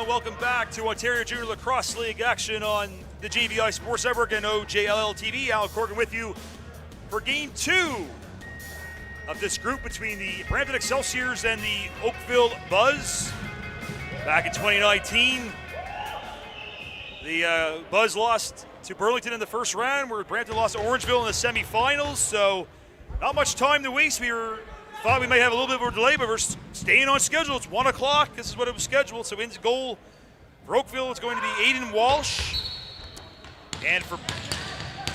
gentlemen, welcome back to Ontario Junior Lacrosse League action on the JVI Sports Network and OJLL TV. Al Corgan with you for Game 2 of this group between the Brampton Excelsiors and the Oakville Buzz. Back in 2019, the Buzz lost to Burlington in the first round, where Brampton lost to Orangeville in the semifinals, so not much time to waste. Thought we might have a little bit of a delay, but we're staying on schedule. It's 1 o'clock. This is what it was scheduled. So in goal for Oakville, it's going to be Aiden Walsh. And for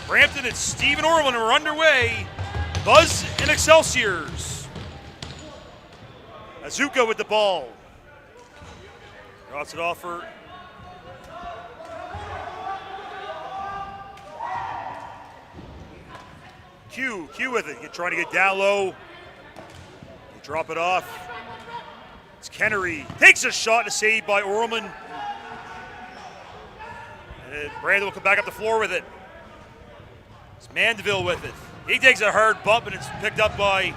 Brampton, it's Stephen Orwell, and we're underway. Buzz and Excelsiors. Azuka with the ball. Drops it off for Q with it. You're trying to get down low. Drop it off. It's Kennery. Takes a shot, a save by Orleman. And Brandon will come back up the floor with it. It's Mandeville with it. He takes a hard bump, and it's picked up by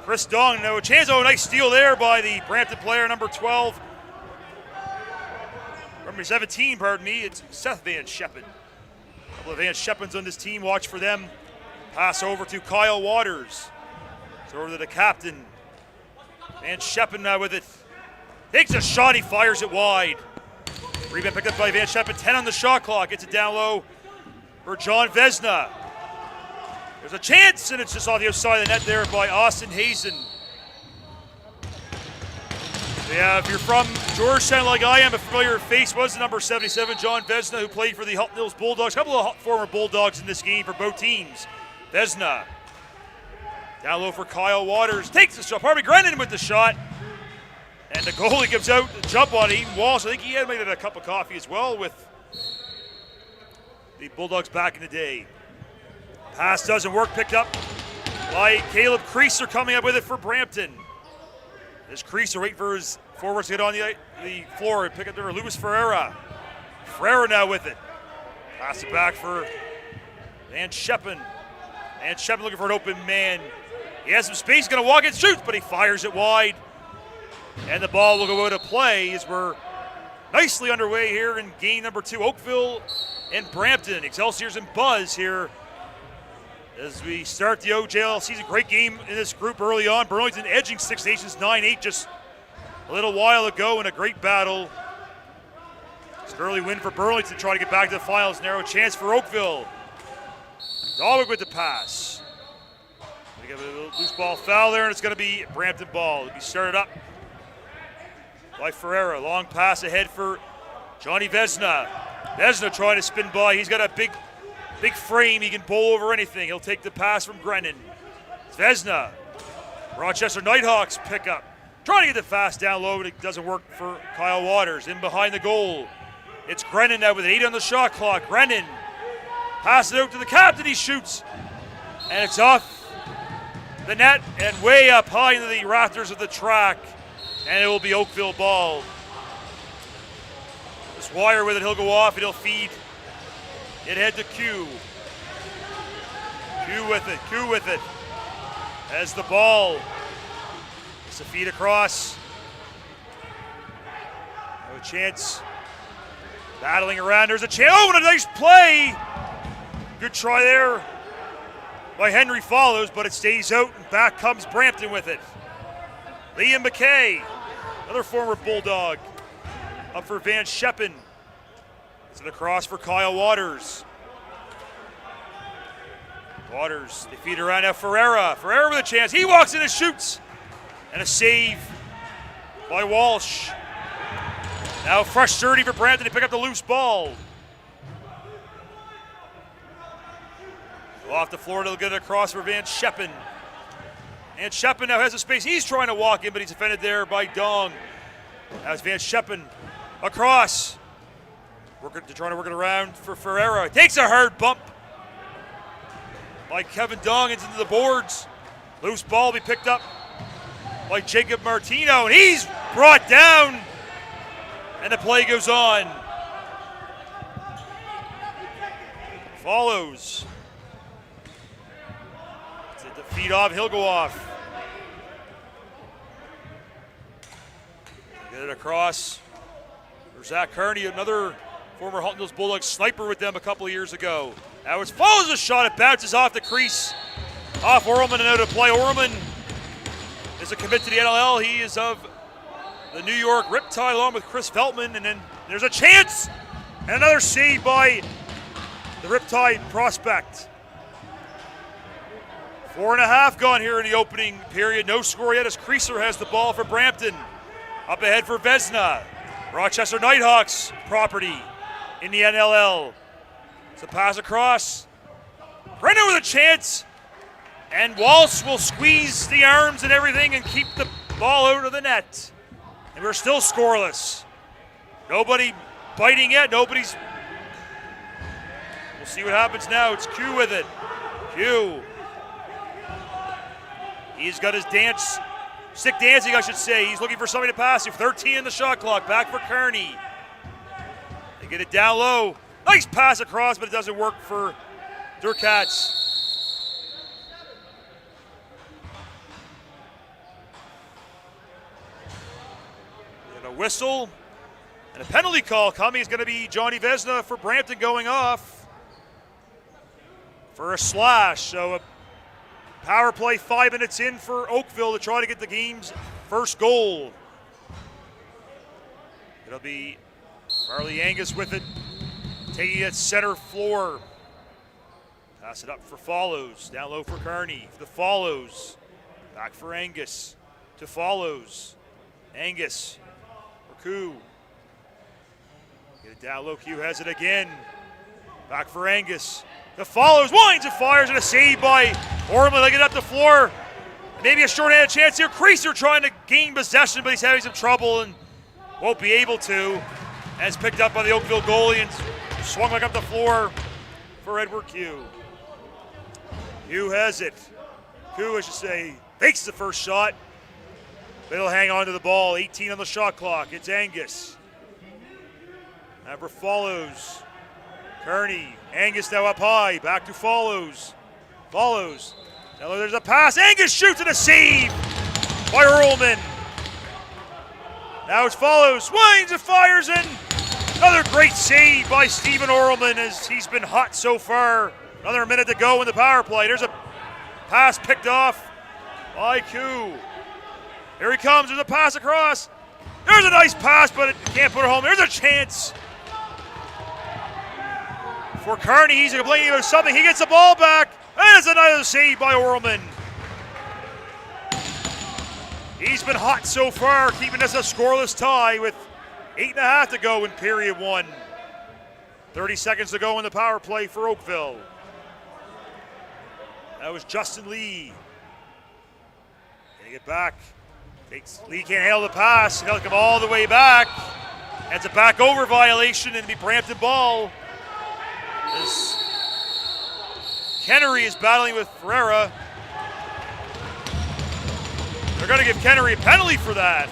Chris Dong. Now, a chance, nice steal there by the Brampton player, number 12. Number 17, pardon me. It's Seth Van Scheppen. A couple of Van Scheppens on this team. Watch for them. Pass over to Kyle Waters. Over to the captain. Van Scheppen now with it. Takes a shot, he fires it wide. Rebound picked up by Van Scheppen. 10 on the shot clock. Gets it down low for John Vesna. There's a chance, and it's just off the outside of the net there by Austin Hazen. Yeah, if you're from Georgetown like I am, a familiar face was the number 77, John Vesna, who played for the Hilton Hills Bulldogs. A couple of former Bulldogs in this game for both teams. Vesna. Down low for Kyle Waters. Takes the shot. Harvey Grennan with the shot. And the goalie gives out the jump on Aiden Walsh. I think he had made it a cup of coffee as well with the Bulldogs back in the day. Pass doesn't work. Picked up by Caleb Creaser coming up with it for Brampton. This Creaser waiting for his forwards to get on the floor and pick up there. Luis Ferreira. Ferreira now with it. Pass it back for Van Scheppen. And Scheppen looking for an open man. He has some space, going to walk it, shoots, but he fires it wide. And the ball will go out of play as we're nicely underway here in game number 2. Oakville and Brampton, Excelsiors and Buzz here as we start the OJLL season. Great game in this group early on. Burlington edging Six Nations 9-8 just a little while ago in a great battle. It's an early win for Burlington trying to get back to the finals. Narrow chance for Oakville. Dahlberg with the pass. They get a little loose ball foul there, and it's going to be Brampton ball. It'll be started up by Ferreira. Long pass ahead for Johnny Vesna. Vesna trying to spin by. He's got a big frame. He can bowl over anything. He'll take the pass from Grennan. It's Vesna. Rochester Nighthawks pick up. Trying to get the fast down low, but it doesn't work for Kyle Waters. In behind the goal. It's Grennan now with 8 on the shot clock. Grennan. Pass it out to the captain. He shoots. And it's off the net and way up high into the rafters of the track. And it will be Oakville ball. This Wire with it. He'll go off and he'll feed it ahead to Q. Q with it. As the ball. It's a feed across. No chance. Battling around. There's a chance. Oh, and a nice play. Good try there by Henry Follows, but it stays out, and back comes Brampton with it. Liam McKay, another former Bulldog, up for Van Scheppen. It's an across for Kyle Waters. Waters, they feed around now. Ferreira with a chance. He walks in and shoots. And a save by Walsh. Now fresh 30 for Brampton to pick up the loose ball. Off the floor, they'll get it across for Van Scheppen. And Scheppen now has a space. He's trying to walk in, but he's defended there by Dong. Now it's Van Scheppen across. Trying to work it around for Ferreira. Takes a hard bump by Kevin Dong into the boards. Loose ball will be picked up by Jacob Martino, and he's brought down. And the play goes on. Follows. The feed off, he'll go off. Get it across for Zach Kearney, another former Halton Hills Bulldogs sniper with them a couple of years ago. Now it follows a shot, it bounces off the crease, off Orleman and out of play. Orleman is a commit to the NLL. He is of the New York Riptide along with Chris Veltman, and then there's a chance and another save by the Riptide prospect. 4.5 gone here in the opening period. No score yet as Creaser has the ball for Brampton. Up ahead for Vesna. Rochester Nighthawks property in the NLL. It's a pass across. Brennan with a chance. And Walsh will squeeze the arms and everything and keep the ball out of the net. And we're still scoreless. Nobody biting yet. Nobody's. We'll see what happens now. It's Q with it. Q. He's got his dance, stick dancing, I should say. He's looking for somebody to pass. 13 in the shot clock. Back for Kearney. They get it down low. Nice pass across, but it doesn't work for Durkatz. And a whistle and a penalty call coming. Is going to be Johnny Vesna for Brampton going off for a slash. So a power play 5 minutes in for Oakville to try to get the game's first goal. It'll be Marley Angus with it, taking it center floor. Pass it up for Follows, down low for Kearney. The Follows, back for Angus, to Follows. Angus for Koo. Get it down low, Q has it again. Back for Angus. The Follows, winds and fires, and a save by Orman. They get up the floor. Maybe a short-handed chance here. Creaser trying to gain possession, but he's having some trouble and won't be able to. And it's picked up by the Oakville goalie and swung back up the floor for Edward Q. Q has it. Q, I should say, fakes the first shot, but he'll hang on to the ball. 18 on the shot clock. It's Angus. Number Follows. Kearney. Angus now up high. Back to Follows. Follows. Now there's a pass. Angus shoots and a save by Earlman. Now it's Follows. Winds and fires in. Another great save by Stephen Earlman as he's been hot so far. Another minute to go in the power play. There's a pass picked off by Q. Here he comes. There's a pass across. There's a nice pass, but it can't put it home. There's a chance for Kearney. He's complaining about something. He gets the ball back. And it's another save by Orleman. He's been hot so far, keeping us a scoreless tie with 8.5 to go in period 1. 30 seconds to go in the power play for Oakville. That was Justin Lee. Getting it back. Lee can't handle the pass. He'll come all the way back. That's a back over violation and it'll be Brampton ball. As Kennery is battling with Ferreira. They're going to give Kennery a penalty for that.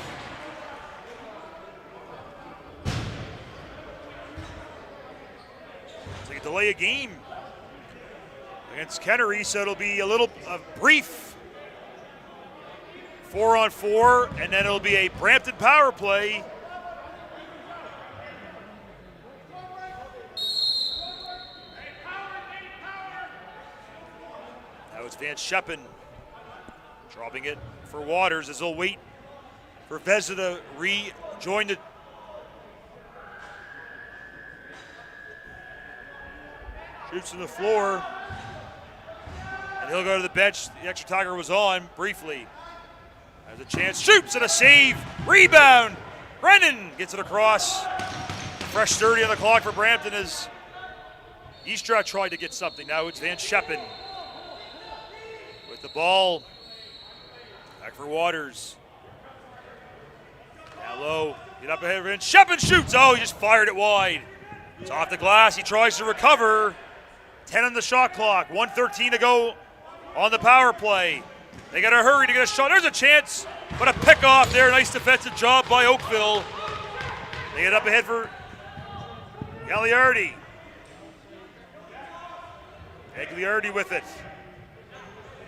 It's like a delay of game against Kennery, so it'll be a brief 4-on-4, and then it'll be a Brampton power play. That was Van Scheppen dropping it for Waters as they'll wait for Vesna to rejoin the shoots to the floor. And he'll go to the bench. The extra tiger was on briefly. Has a chance, shoots and a save. Rebound. Brennan gets it across. Fresh 30 on the clock for Brampton as Eastra tried to get something. Now it's Van Scheppen with the ball. Back for Waters. Down low. Get up ahead of Van Scheppen shoots. Oh, he just fired it wide. It's off the glass. He tries to recover. 10 on the shot clock. 1:13 to go on the power play. They got to hurry to get a shot. There's a chance, but a pick off there. Nice defensive job by Oakville. They get up ahead for Gagliardi. Gagliardi with it.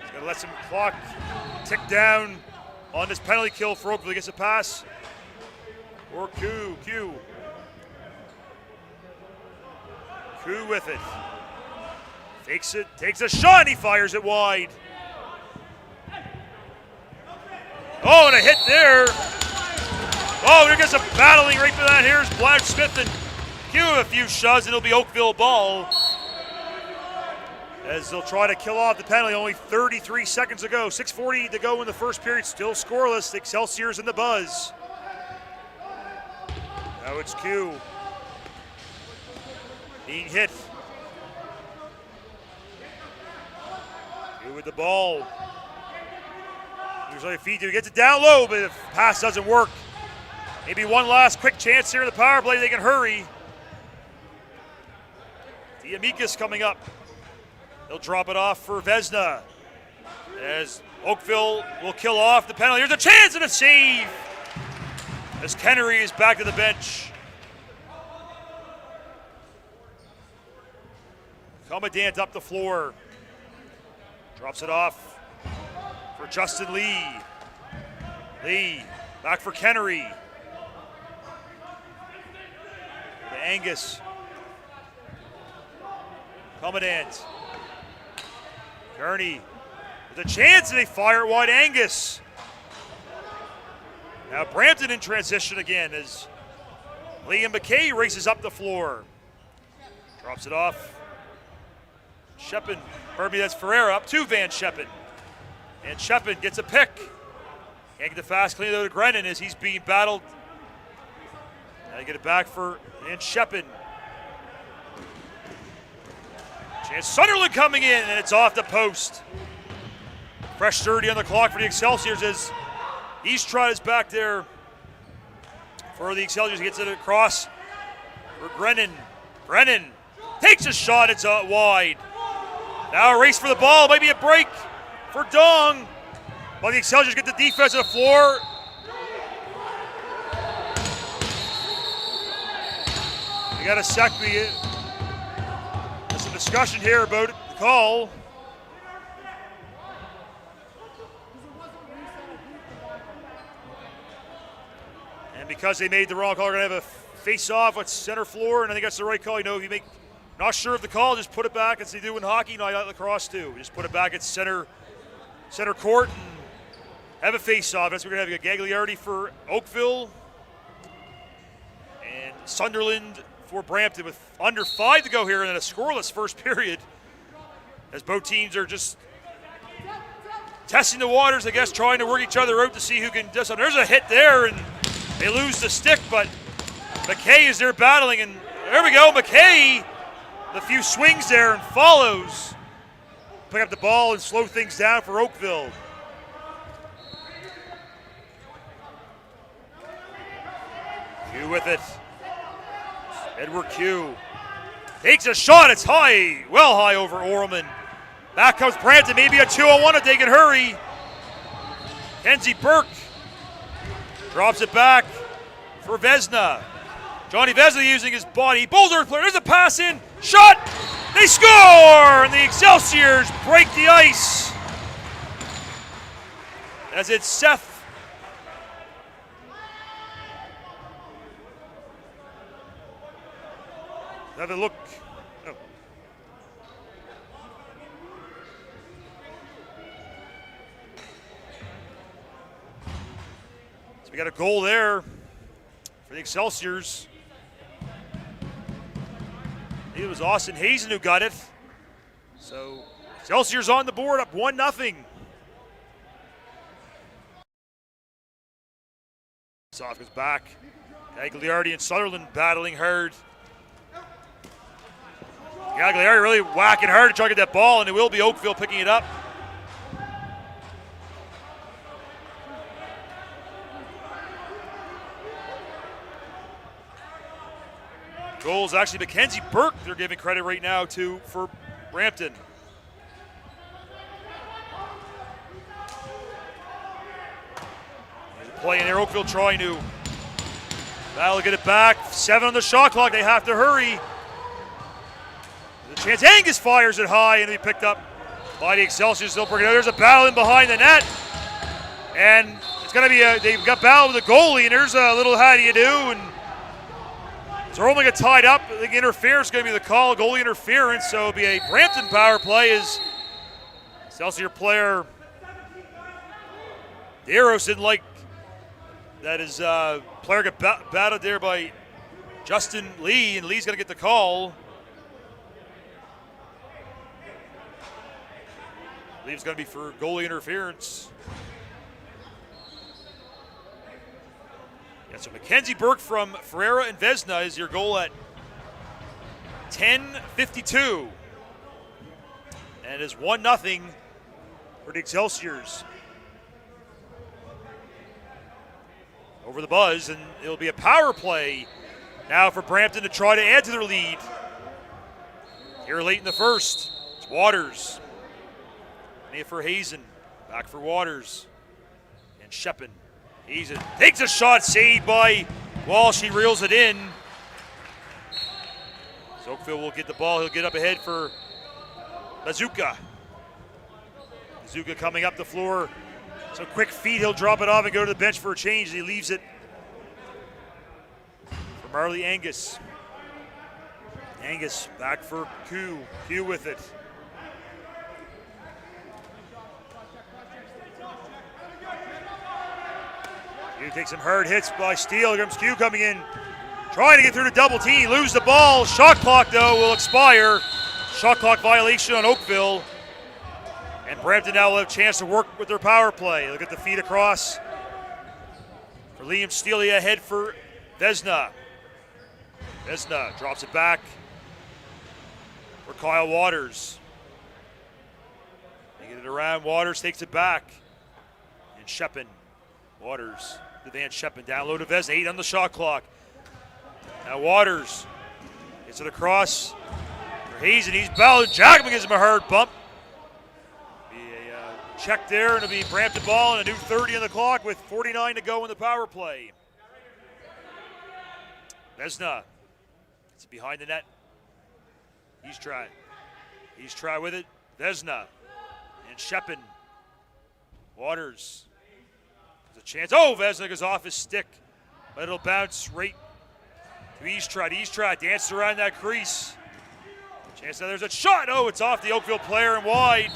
He's going to let some clock tick down on this penalty kill for Oakville. He gets a pass. Or Koo. Koo with it. Takes it, takes a shot, and he fires it wide. Oh, and a hit there. Oh, there gets a battling right for that. Here's Black Smith and Koo a few shoves, and it'll be Oakville ball. As they'll try to kill off the penalty, only 33 seconds to go. 6:40 to go in the first period, still scoreless. The Excelsiors in the buzz. Now it's Koo. Being hit. Koo with the ball. Here's on feet. He gets it down low, but the pass doesn't work. Maybe one last quick chance here in the power play. They can hurry. Diamikis coming up. He'll drop it off for Vesna. As Oakville will kill off the penalty. Here's a chance and a save. As Kennery is back to the bench. Commandant up the floor. Drops it off for Justin Lee. Lee back for Kennery. To Angus. Commandant. Kearney with a chance, and they fire it wide. Angus. Now Brampton in transition again as Liam McKay races up the floor. Drops it off. Shepin, that's Ferreira up to Van Shepin. And Shepin gets a pick. Can't get the fast clean though to Grennan as he's being battled. Now they get it back for Van Shepin. Chance Sunderland coming in, and it's off the post. Fresh 30 on the clock for the Excelsiors as Easttrot is back there for the Excelsiors. He gets it across for Grennan. Grennan takes a shot, it's wide. Now a race for the ball, might be a break for Dong. But the Excelsiors get the defense on the floor. We got a sec. There's some discussion here about the call. And because they made the wrong call, we're going to have a face-off at center floor, and I think that's the right call. You know, if you make, not sure of the call, just put it back as they do in hockey, not like lacrosse too. Just put it back at center court and have a face-off. That's what we're going to have. A Gagliardi for Oakville and Sunderland for Brampton with under 5 to go here and then a scoreless first period as both teams are just testing the waters, I guess, trying to work each other out to see who can do something. There's a hit there, and they lose the stick, but McKay is there battling, and there we go. McKay, a few swings there and follows. Pick up the ball and slow things down for Oakville. Q with it. Edward Q takes a shot. It's high, well high over Orman. Back comes Brampton, maybe a 2-on-1 if they can hurry. Kenzie Burke drops it back for Vesna. Johnny Vesna using his body. Boulder player, there's a pass in, shot, they score! And the Excelsiors break the ice. As it's Seth. Have a look. Oh. So we got a goal there for the Excelsiors. I think it was Austin Hazen who got it. So Excelsiors on the board, up 1-0. Soft goes back. Gagliardi and Sutherland battling hard. Gagliardi really whacking hard to try to get that ball, and it will be Oakville picking it up. Goals actually Mackenzie Burke they're giving credit right now to for Brampton. Play in there, Oakville trying to battle to get it back. 7 on the shot clock, they have to hurry. There's a chance, Angus fires it high and he picked up by the Excelsiors. They'll bring it out. There's a battle in behind the net. And it's going to be they've got battle with the goalie, and there's a little how do you do, and so they're only get tied up. I think interference is going to be the call, goalie interference, so it'll be a Brampton power play as Excelsior player Deros didn't like that his player got batted there by Justin Lee, and Lee's going to get the call. I believe it's going to be for goalie interference. Yeah, so Mackenzie Burke from Ferreira and Vesna is your goal at 10:52. And it is 1-0 for the Excelsiors. Over the buzz, and it'll be a power play now for Brampton to try to add to their lead. Here late in the first, it's Waters. For Hazen, back for Waters, and Shepin. Hazen takes a shot, saved by Walsh. He reels it in. So Oakville will get the ball. He'll get up ahead for Bazooka. Bazooka coming up the floor. So quick feet, he'll drop it off and go to the bench for a change. He leaves it for Marley Angus. Angus back for Q. Q with it. Q takes some hard hits by Steele. Here comes Q coming in, trying to get through the double team. Lose the ball. Shot clock, though, will expire. Shot clock violation on Oakville. And Brampton now will have a chance to work with their power play. Look at the feed across for Liam Steele ahead for Vesna. Vesna drops it back for Kyle Waters. They get it around. Waters takes it back. And Shepin. Waters, the Van Shepin down low to Vesna, 8 on the shot clock. Now Waters gets it across for Hazen. He's bowed. Jackman gives him a hard bump. Be a check there, and it'll be Brampton ball and a new 30 on the clock with 49 to go in the power play. Vesna gets it behind the net. He's trying with it. Vesna and Shepin. Waters. There's a chance. Oh, Vesna goes off his stick, but it'll bounce right to Eastrat. Eastrat dances around that crease. Chance now there's a shot. Oh, it's off the Oakville player and wide.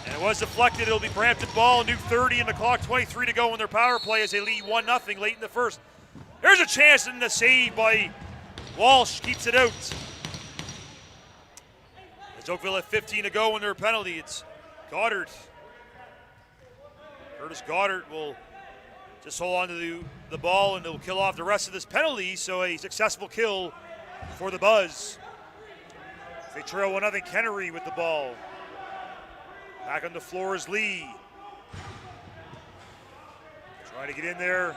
And it was deflected. It'll be Brampton ball. New 30 in the clock. 23 to go in their power play as they lead 1-0 late in the first. There's a chance in the save by Walsh. Keeps it out. As Oakville have 15 to go in their penalty. It's Goddard. Curtis Goddard will just hold on to the ball, and it'll kill off the rest of this penalty. So a successful kill for the Buzz. They trail 1-0. Kennery with the ball. Back on the floor is Lee. Trying to get in there.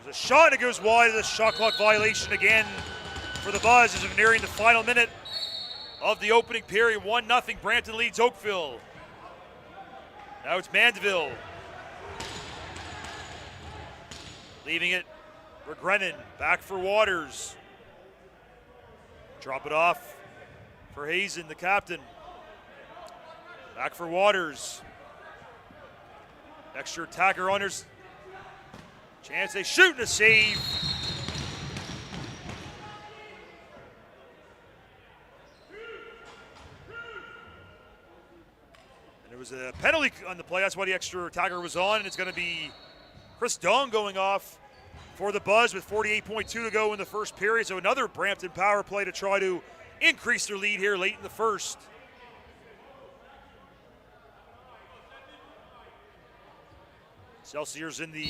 There's a shot, and it goes wide. It's a shot clock violation again for the Buzz as we're nearing the final minute of the opening period. 1-0. Brampton leads Oakville. Now it's Mandeville. Leaving it for Grennan. Back for Waters. Drop it off for Hazen, the captain. Back for Waters. Extra attacker on his chance. They shoot and a save. And there was a penalty on the play. That's why the extra attacker was on. And it's going to be Chris Dong going off for the Buzz with 48.2 to go in the first period. So another Brampton power play to try to increase their lead here late in the first. Excelsior's in the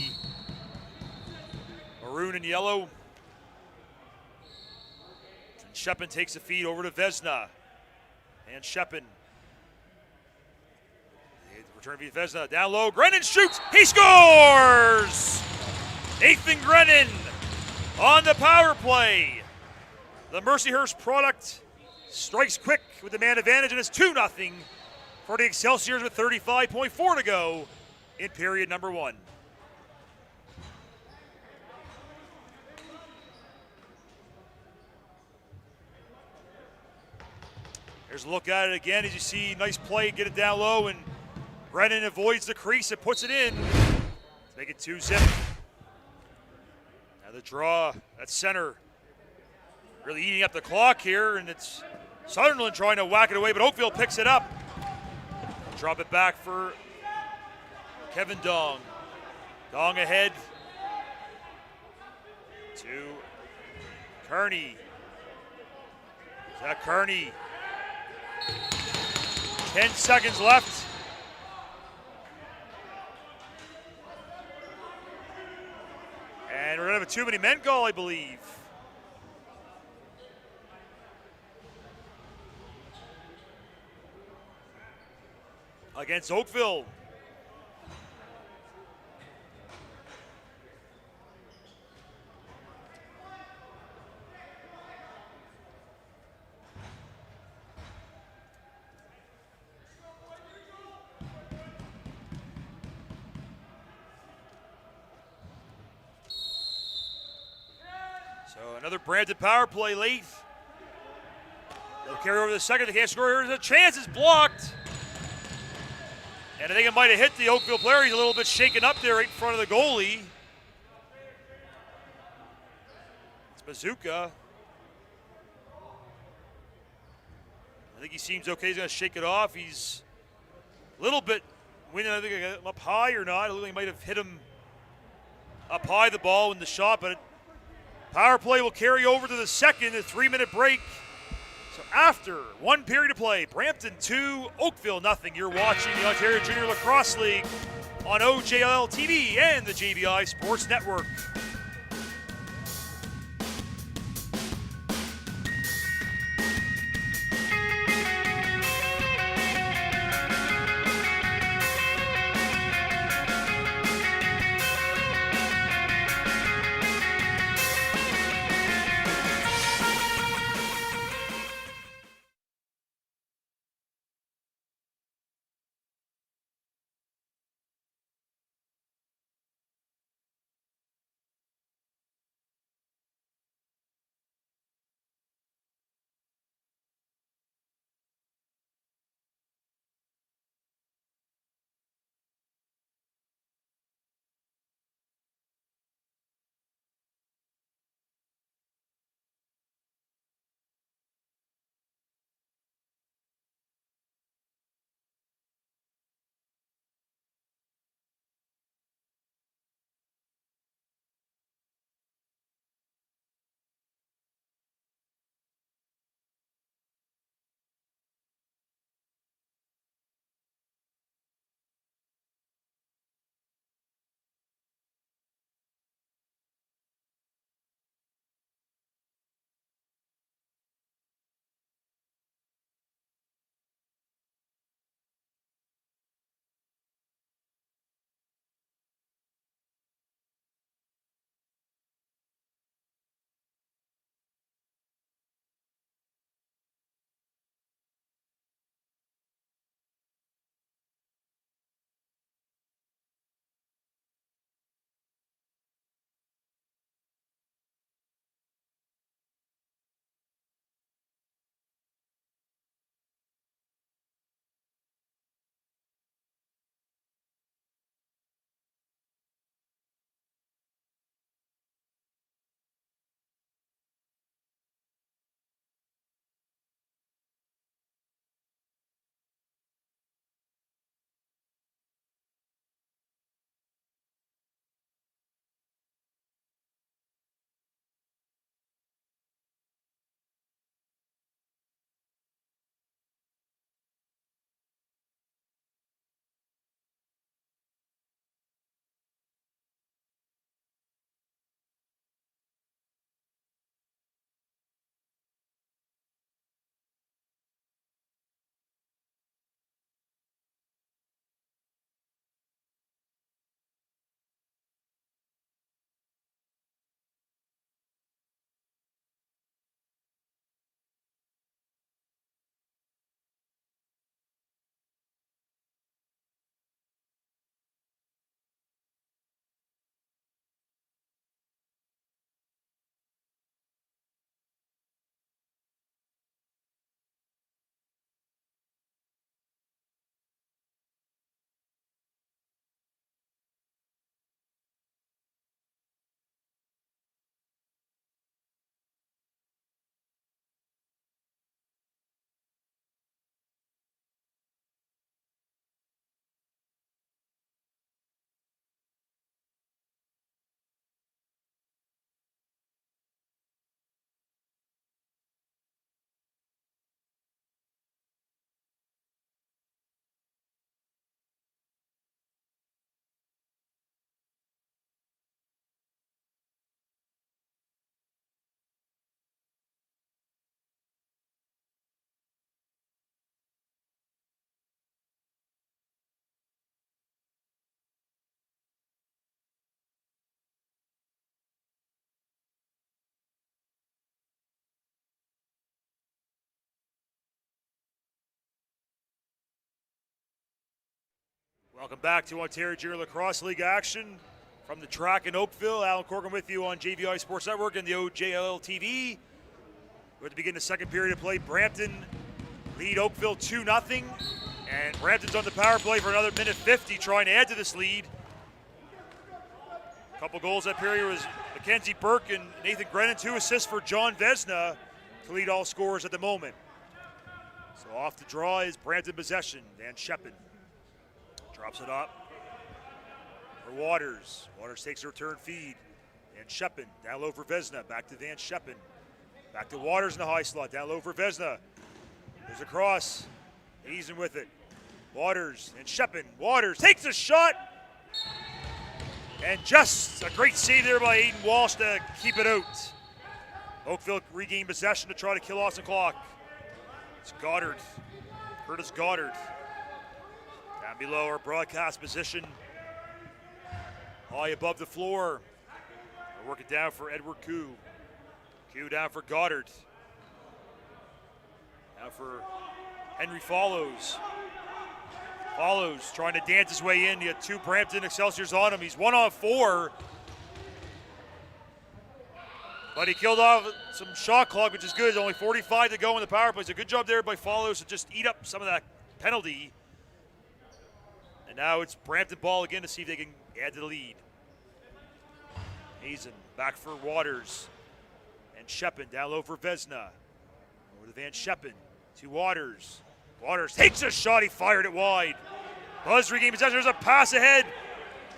maroon and yellow. And Shepin takes the feed over to Vesna. And Shepin. Return via Vesna. Down low. Grennan shoots. He scores! Nathan Grennan on the power play. The Mercyhurst product strikes quick with the man advantage, and it's 2-0 for the Excelsiors with 35.4 to go in period number one. Here's a look at it again as you see, nice play, get it down low, and Brennan avoids the crease and puts it in to make it 2-zip. Now the draw at center. Really eating up the clock here, and it's Sutherland trying to whack it away, but Oakville picks it up. Drop it back for Kevin Dong. Dong ahead to Kearney. Zach Kearney. 10 seconds left. And we're going to have a too many men goal, I believe. Against Oakville. So another Brampton power play late. They'll carry over the second. They can't score here. There's a chance. It's blocked. And I think it might have hit the Oakville player. He's a little bit shaken up there right in front of the goalie. It's Bazooka. I think he seems okay. He's going to shake it off. He's a little bit winning. I think I got him up high or not. I think he might have hit him up high, the ball in the shot. But power play will carry over to the second, a 3-minute break. So after one period of play, Brampton 2, Oakville nothing. You're watching the Ontario Junior Lacrosse League on OJLL TV and the JVI Sports Network. Welcome back to Ontario Junior Lacrosse League action from the track in Oakville. Alan Corcoran with you on JVI Sports Network and the OJLL TV. We're to begin the second period of play. Brampton lead Oakville 2-0, and Brampton's on the power play for another minute 50, trying to add to this lead. A couple goals that period was Mackenzie Burke and Nathan Grennan, 2 assists for John Vesna to lead all scorers at the moment. So off the draw is Brampton possession. Van Scheppen drops it up for Waters. Waters takes a return feed. Van Scheppen down low for Vesna. Back to Van Scheppen. Back to Waters in the high slot. Down low for Vesna. There's a cross. Easing with it. Waters and Scheppen. Waters takes a shot. And just a great save there by Aiden Walsh to keep it out. Oakville regained possession to try to kill off the clock. It's Goddard. Curtis Goddard. Down below our broadcast position. High above the floor. We'll work it down for Edward Koo. Koo down for Goddard. Now for Henry Follows. Follows trying to dance his way in. He had 2 Brampton Excelsiors on him. He's 1-on-4. But he killed off some shot clock, which is good. There's only 45 to go in the power play. It's a good job there by Follows to just eat up some of that penalty. And now it's Brampton ball again to see if they can add to the lead. Hazen back for Waters. And Scheppen down low for Vesna. Over to Van Scheppen. To Waters. Waters takes a shot. He fired it wide. Buzz regained possession. There's a pass ahead.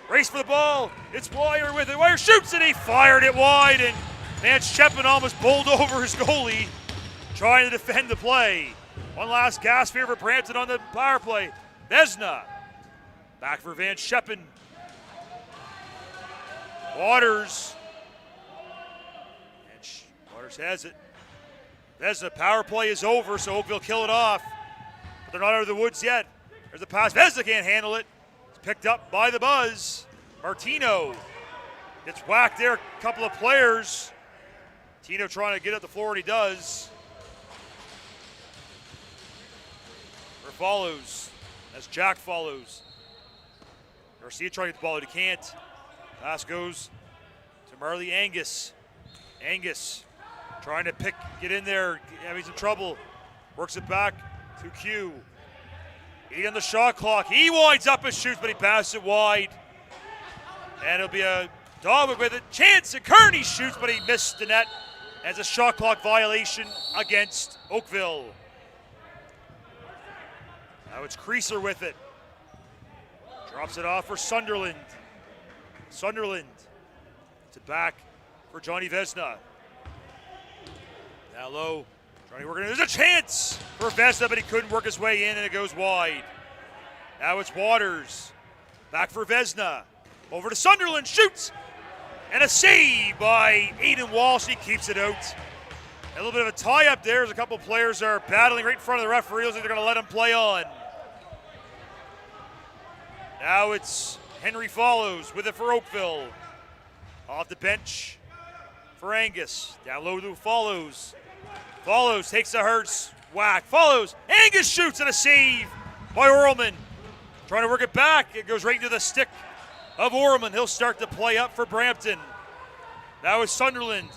Race for the ball. It's Wire with it. Wire shoots and he fired it wide. And Van Scheppen almost bowled over his goalie, trying to defend the play. One last gasp here for Brampton on the power play. Vesna back for Van Scheppen. Waters. And Waters has it. Vesna, power play is over, so Oakville kill it off. But they're not out of the woods yet. There's a pass. Vesna can't handle it. It's picked up by the Buzz. Martino gets whacked there. A couple of players. Tino trying to get up the floor, and he does. Or Follows. As Jack Follows. Garcia trying to get the ball, but he can't. Pass goes to Marley Angus. Angus trying to get in there, having some trouble. Works it back to Q. 8 on the shot clock. He winds up and shoots, but he passes it wide. And it'll be a Dogwood with a chance, and Kearney shoots, but he missed the net as a shot clock violation against Oakville. Now it's Creaser with it. Drops it off for Sunderland. Sunderland to back for Johnny Vesna. Now low. Johnny working. There's a chance for Vesna, but he couldn't work his way in, and it goes wide. Now it's Waters. Back for Vesna. Over to Sunderland. Shoots. And a save by Aiden Walsh. He keeps it out. A little bit of a tie-up there as a couple players are battling right in front of the referee. Looks like they're going to let him play on. Now it's Henry Follows with it for Oakville. Off the bench for Angus. Down low to Follows. Follows takes a hurts. Whack. Follows. Angus shoots and a save by Orlman. Trying to work it back. It goes right into the stick of Orlman. He'll start to play up for Brampton. Now it's Sunderland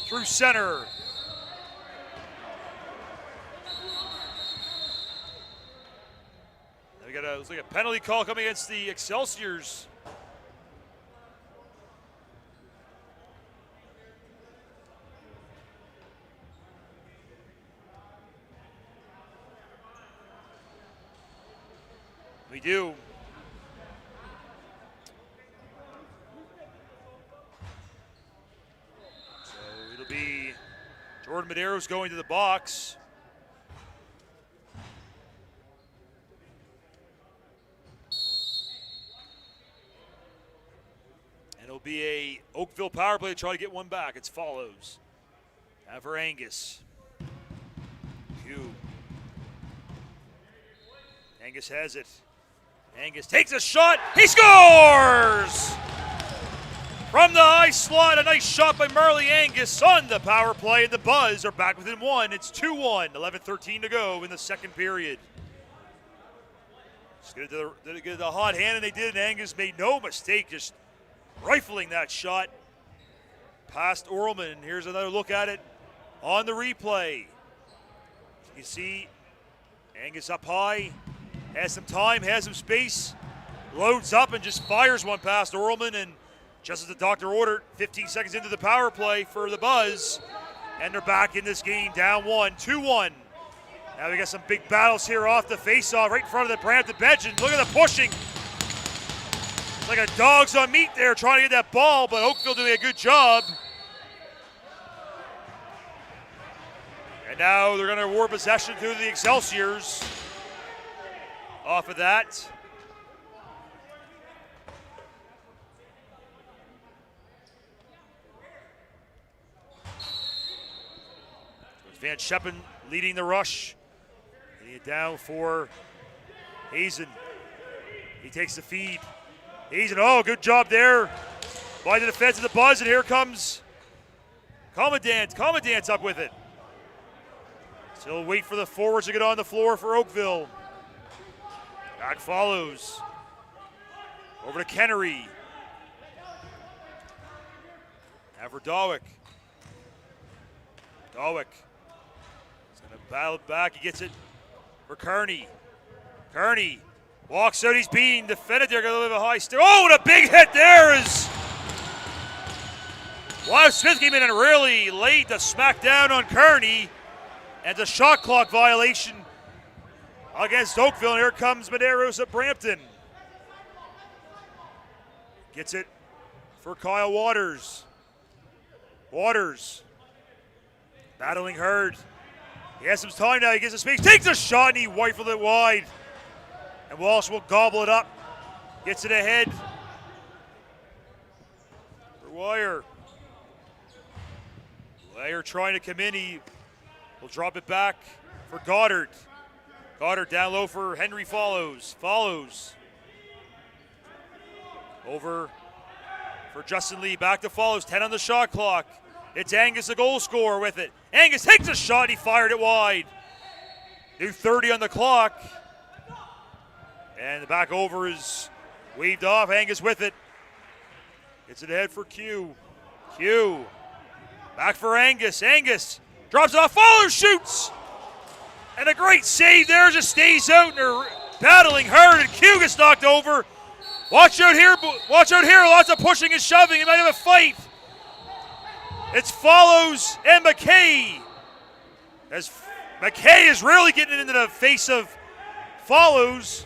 through center. Now we got looks like a penalty call coming against the Excelsiors. We do. So it'll be Jordan Medeiros going to the box. And it'll be a Oakville power play to try to get one back. It's Follows. Now for Angus. Q. Angus has it. Angus takes a shot. He scores! From the high slot, a nice shot by Marley Angus on the power play, and the Buzz are back within one. It's 2-1, 11:13 to go in the second period. Just get it to the hot hand, and they did. And Angus made no mistake, just rifling that shot past Orlman. Here's another look at it on the replay. You see Angus up high, has some time, has some space, loads up and just fires one past Orlman. And just as the doctor ordered, 15 seconds into the power play for the Buzz, and they're back in this game, down 2-1. Now we got some big battles here off the face-off, right in front of the Brampton bench, and look at the pushing. It's like a dog's on meat there trying to get that ball, but Oakville doing a good job. And now they're going to award possession to the Excelsiors off of that. Van Scheppen leading the rush. Getting it down for Hazen. He takes the feed. Hazen, oh, good job there by the defense of the Buzz, and here comes Commandant. Commandant's up with it. Still wait for the forwards to get on the floor for Oakville. Back follows. Over to Kennery. Now for Dawick. Dawick. Battle back, he gets it for Kearney. Kearney walks out, he's being defended there, got a little bit of a high stick. Oh, and a big hit there is. Wow, Smith came in and really laid the smack down on Kearney. And the shot clock violation against Oakville. And here comes Medeiros at Brampton. Gets it for Kyle Waters. Waters battling Hurd. He has some time now. He gets a space, takes a shot, and he rifled it wide. And Walsh will gobble it up. Gets it ahead for Wire. Wire trying to come in. He will drop it back for Goddard. Goddard down low for Henry follows. Over for Justin Lee. Back to follows. 10 on the shot clock. It's Angus, the goal scorer, with it. Angus takes a shot, and he fired it wide. New 30 on the clock. And the back over is waved off. Angus with it. Gets it ahead for Q. Q. Back for Angus. Angus drops it off. Follows, shoots. And a great save there. Just stays out, and they're battling Hurd, and Q gets knocked over. Watch out here. Watch out here. Lots of pushing and shoving. He might have a fight. It's Follows and McKay. As McKay is really getting into the face of Follows.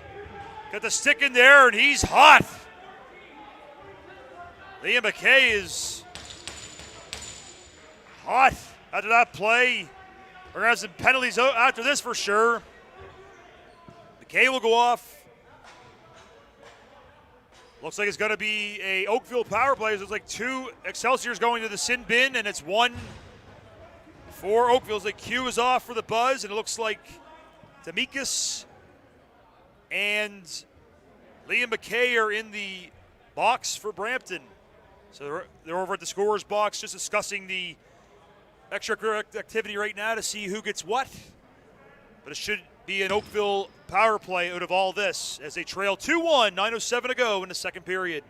Got the stick in there, and he's hot. Liam McKay is hot after that play. We're going to have some penalties after this for sure. McKay will go off. Looks like it's going to be a Oakville power play. It's like 2 Excelsiors going to the sin bin, and it's 1 for Oakville. It's like Q is off for the Buzz, and it looks like Demikas and Liam McKay are in the box for Brampton. So they're over at the scorer's box just discussing the extracurricular activity right now to see who gets what. But it should be an Oakville power play out of all this as they trail 2-1, 9:07 to go in the second period.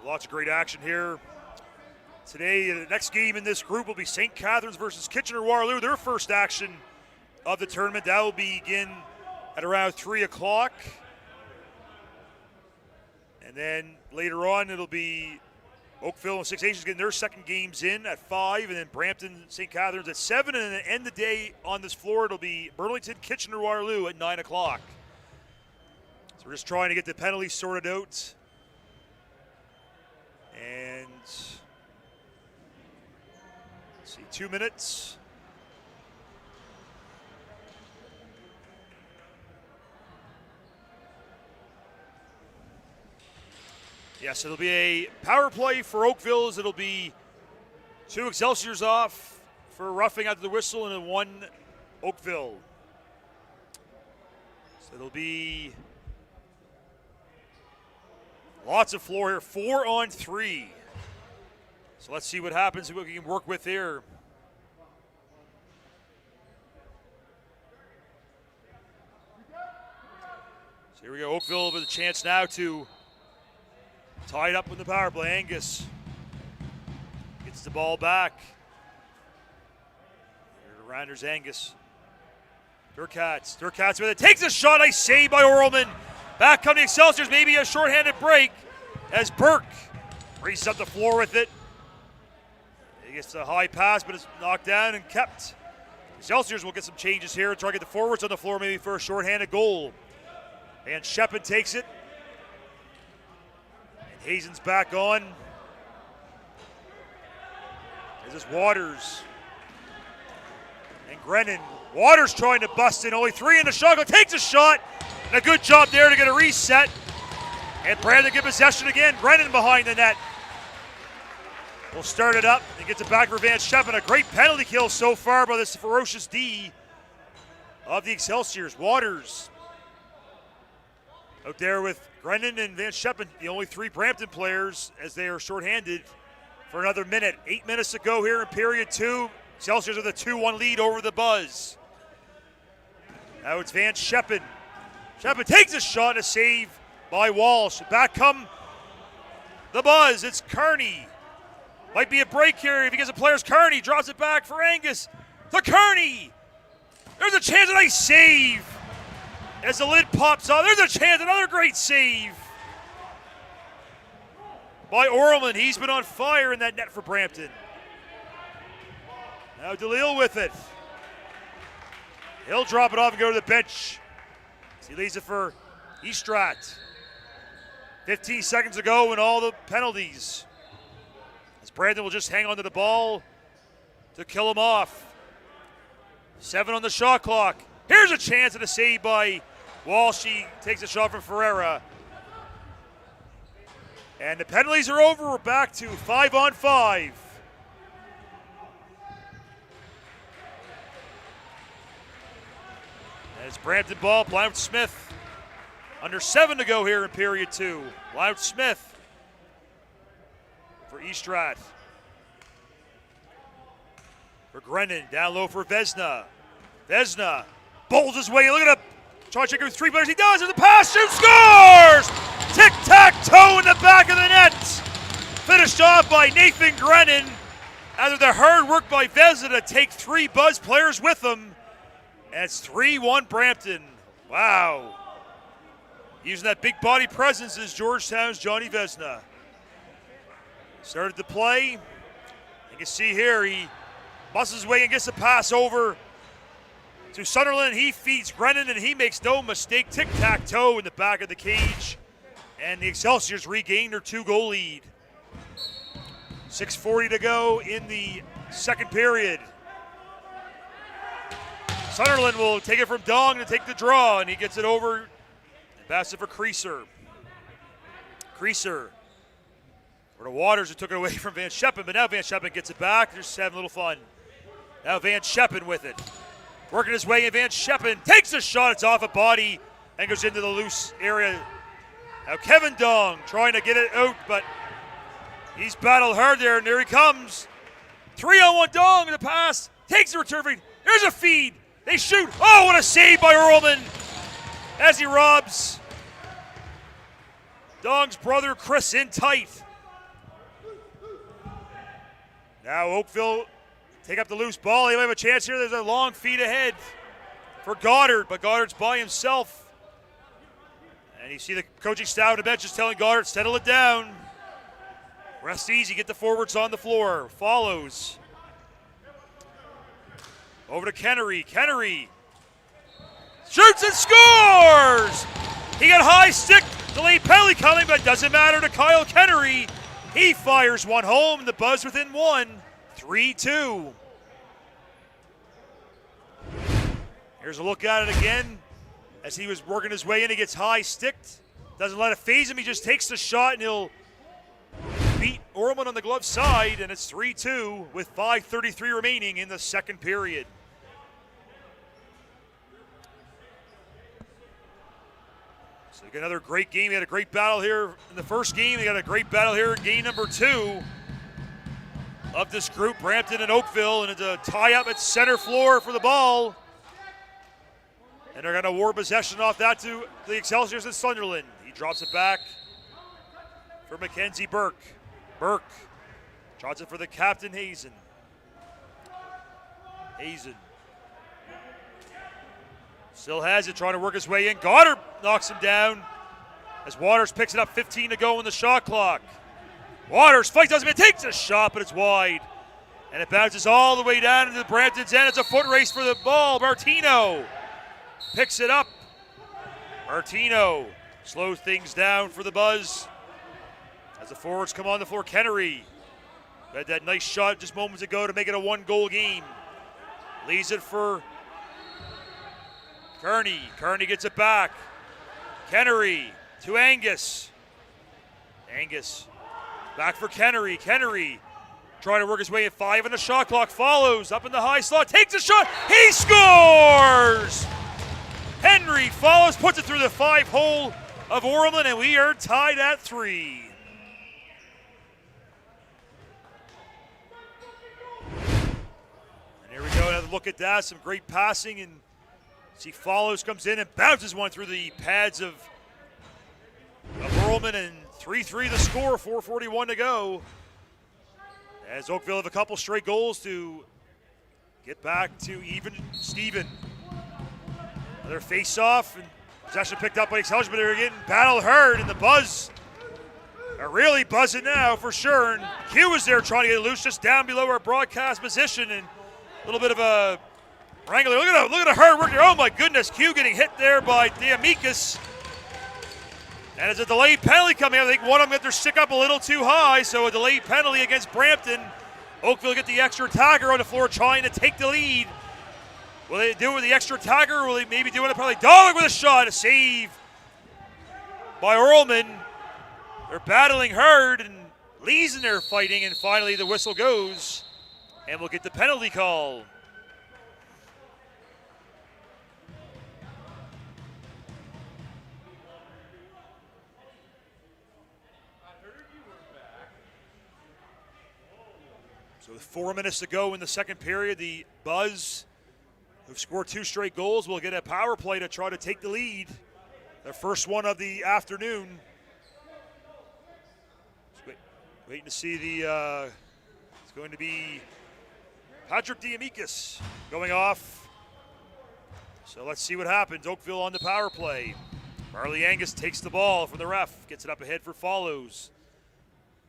Lots of great action here today. The next game in this group will be St. Catharines versus Kitchener-Waterloo. Their first action of the tournament. That will begin at around 3 o'clock. And then later on, it'll be Oakville and Six Nations getting their second games in at 5, and then Brampton, St. Catharines at 7. And then end the day on this floor, it'll be Burlington, Kitchener-Waterloo at 9 o'clock. So we're just trying to get the penalties sorted out. And let's see, 2 minutes. Yes, it'll be a power play for Oakville. It'll be 2 Excelsiors off for roughing after the whistle and 1 Oakville. So it'll be lots of floor here. 4 on 3. So let's see what happens and what we can work with here. So here we go. Oakville with a chance now to tie it up with the power play. Angus gets the ball back. Here to Randers, Angus. Durkatz with it. Takes a shot. Nice save by Orlman. Back come the Excelsiors. Maybe a shorthanded break as Burke races up the floor with it. He gets a high pass, but it's knocked down and kept. Excelsiors will get some changes here and try to get the forwards on the floor maybe for a shorthanded goal. And Shepard takes it. And Hazen's back on. This is Waters. And Grennan. Waters trying to bust in. Only 3 in the shot. Takes a shot. And a good job there to get a reset. And Brandon get possession again. Grennan behind the net. We'll start it up and gets it back for Van Scheppen. A great penalty kill so far by this ferocious D of the Excelsiors. Waters out there with Grennan and Van Scheppen, the only 3 Brampton players as they are shorthanded for another minute. 8 minutes to go here in period 2. Excelsiors with a 2-1 lead over the Buzz. Now it's Van Scheppen. Scheppen takes a shot, a save by Walsh. Back come the Buzz. It's Kearney. Might be a break here if he gets the players. Kearney drops it back for Angus. To Kearney. There's a chance, a nice save. As the lid pops off, there's a chance, another great save by Orlman. He's been on fire in that net for Brampton. Now DeLille with it. He'll drop it off and go to the bench. He leaves it for Estrat. 15 seconds to go and all the penalties. As Brandon will just hang on to the ball to kill him off. 7 on the shot clock. Here's a chance and a save by Walsh. He takes a shot from Ferreira. And the penalties are over. We're back to 5 on 5. As Brampton ball, Blount Smith. Under 7 to go here in period 2. Blount Smith for Estrat. For Grennan, down low for Vesna. Vesna bowls his way. Look at him. Trying to check with 3 players. He does. And the pass, shoots, scores! Tic-tac-toe in the back of the net. Finished off by Nathan Grennan. After the hard work by Vesna to take 3 Buzz players with him. And it's 3-1 Brampton. Wow. Using that big body presence is Georgetown's Johnny Vesna. Started the play. You can see here he busts his way and gets the pass over to Sunderland. He feeds Grennan and he makes no mistake. Tic-tac-toe in the back of the cage. And the Excelsiors regain their 2-goal lead. 6:40 to go in the second period. Sunderland will take it from Dong to take the draw, and he gets it over and passes it for Creaser. Creaser for the Waters, who took it away from Van Scheppen, but now Van Scheppen gets it back. They're just having a little fun. Now Van Scheppen with it. Working his way in, Van Scheppen takes a shot. It's off a body and goes into the loose area. Now Kevin Dong trying to get it out, but he's battled hard there, and there he comes. 3-on-1 Dong in the pass. Takes the return feed. There's a feed. They shoot. Oh, what a save by Orlman as he robs Dong's brother Chris in tight. Now Oakville take up the loose ball. They might have a chance here. There's a long feed ahead for Goddard, but Goddard's by himself. And you see the coaching staff on the bench is telling Goddard, settle it down. Rest easy, get the forwards on the floor. Follows. Over to Kennery. Kennery shoots and scores! He got high stick. Delayed penalty coming, but doesn't matter to Kyle Kennery. He fires one home. The Buzz within 1. 3-2. Here's a look at it again. As he was working his way in, he gets high sticked. Doesn't let it phase him. He just takes the shot, and he'll Ormond on the glove side, and it's 3-2 with 5:33 remaining in the second period. So we got another great game. We had a great battle here in the first game. They got a great battle here in game number 2 of this group, Brampton and Oakville, and it's a tie-up at center floor for the ball. And they're going to award possession off that to the Excelsiors and Sunderland. He drops it back for Mackenzie Burke. Burke draws it for the captain, Hazen. Hazen still has it, trying to work his way in. Goddard knocks him down as Waters picks it up, 15 to go in the shot clock. Waters fights, doesn't it, takes a shot, but it's wide. And it bounces all the way down into the Brampton's end. It's a foot race for the ball. Martino picks it up. Martino slows things down for the Buzz as the forwards come on the floor. Kennery had that nice shot just moments ago to make it a 1-goal game. Leaves it for Kearney. Kearney gets it back. Kennery to Angus. Angus back for Kennery. Kennery trying to work his way in 5 on the shot clock. Follows up in the high slot. Takes a shot. He scores! Henry follows, puts it through the 5-hole of Ormond, and we are tied at 3. And here we go. Another look at that. Some great passing, and see Follows comes in and bounces one through the pads of Ormond, and 3-3 the score, 4:41 to go. As Oakville have a couple straight goals to get back to even Steven. Another face-off, and possession picked up by Excelsiors, but they're getting battle hard, and the Buzz are really buzzing now for sure. And Q is there trying to get it loose just down below our broadcast position, and a little bit of a wrangler. Look at the hard work there. Oh my goodness, Q getting hit there by Diamikis. And it's a delayed penalty coming out. I think one of them got their stick up a little too high, so a delayed penalty against Brampton. Oakville get the extra attacker on the floor trying to take the lead. Will they do it with the extra attacker, or will they maybe do it probably Dollar with a shot, a save by Ormond. They're battling hard, and Lee's in there fighting, and finally the whistle goes, and we'll get the penalty call. So with 4 minutes to go in the second period, the Buzz, who've scored 2 straight goals, will get a power play to try to take the lead. Their first one of the afternoon. Waiting to see the, it's going to be Patrick Diamikis going off. So let's see what happens. Oakville on the power play. Marley Angus takes the ball from the ref, gets it up ahead for Follows.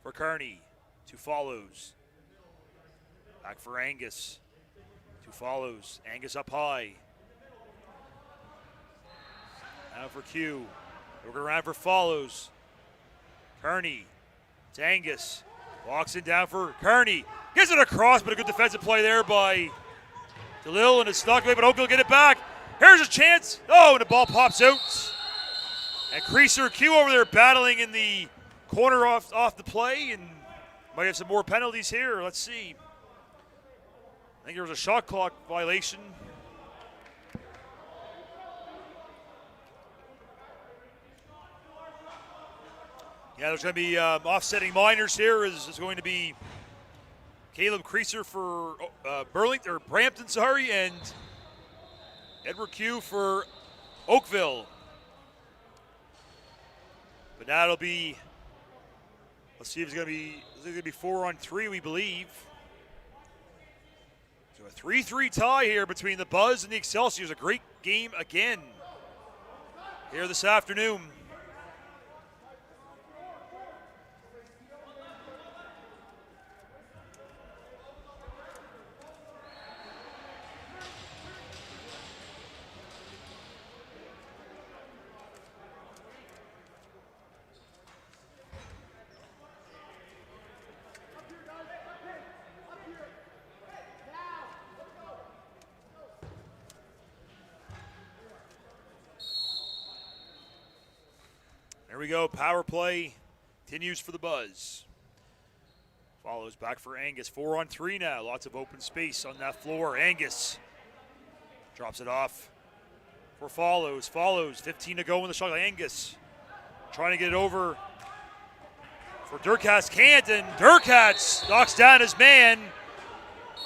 For Kearney, to Follows. Back for Angus. To Follows. Angus up high. Now for Q. Working around for Follows. Kearney. To Angus. Walks it down for Kearney. Gets it across, but a good defensive play there by DeLille, and it's stuck away, but Oakville get it back. Here's a chance. Oh, and the ball pops out. And Creaser, Q over there battling in the corner off the play, and might have some more penalties here. Let's see. I think there was a shot clock violation. Yeah, there's going to be offsetting minors here. Is going to be Caleb Creaser for Brampton, and Edward Q for Oakville. But now it'll be, let's see if it's going to be 4-on-3, we believe. So a 3-3 tie here between the Buzz and the Excelsiors. A great game again here this afternoon. There we go. Power play continues for the Buzz. Follows back for Angus. 4-on-3 now. Lots of open space on that floor. Angus drops it off for Follows. Follows. 15 to go in the shot. Angus trying to get it over for Durkatz. Can't, and Durkatz knocks down his man.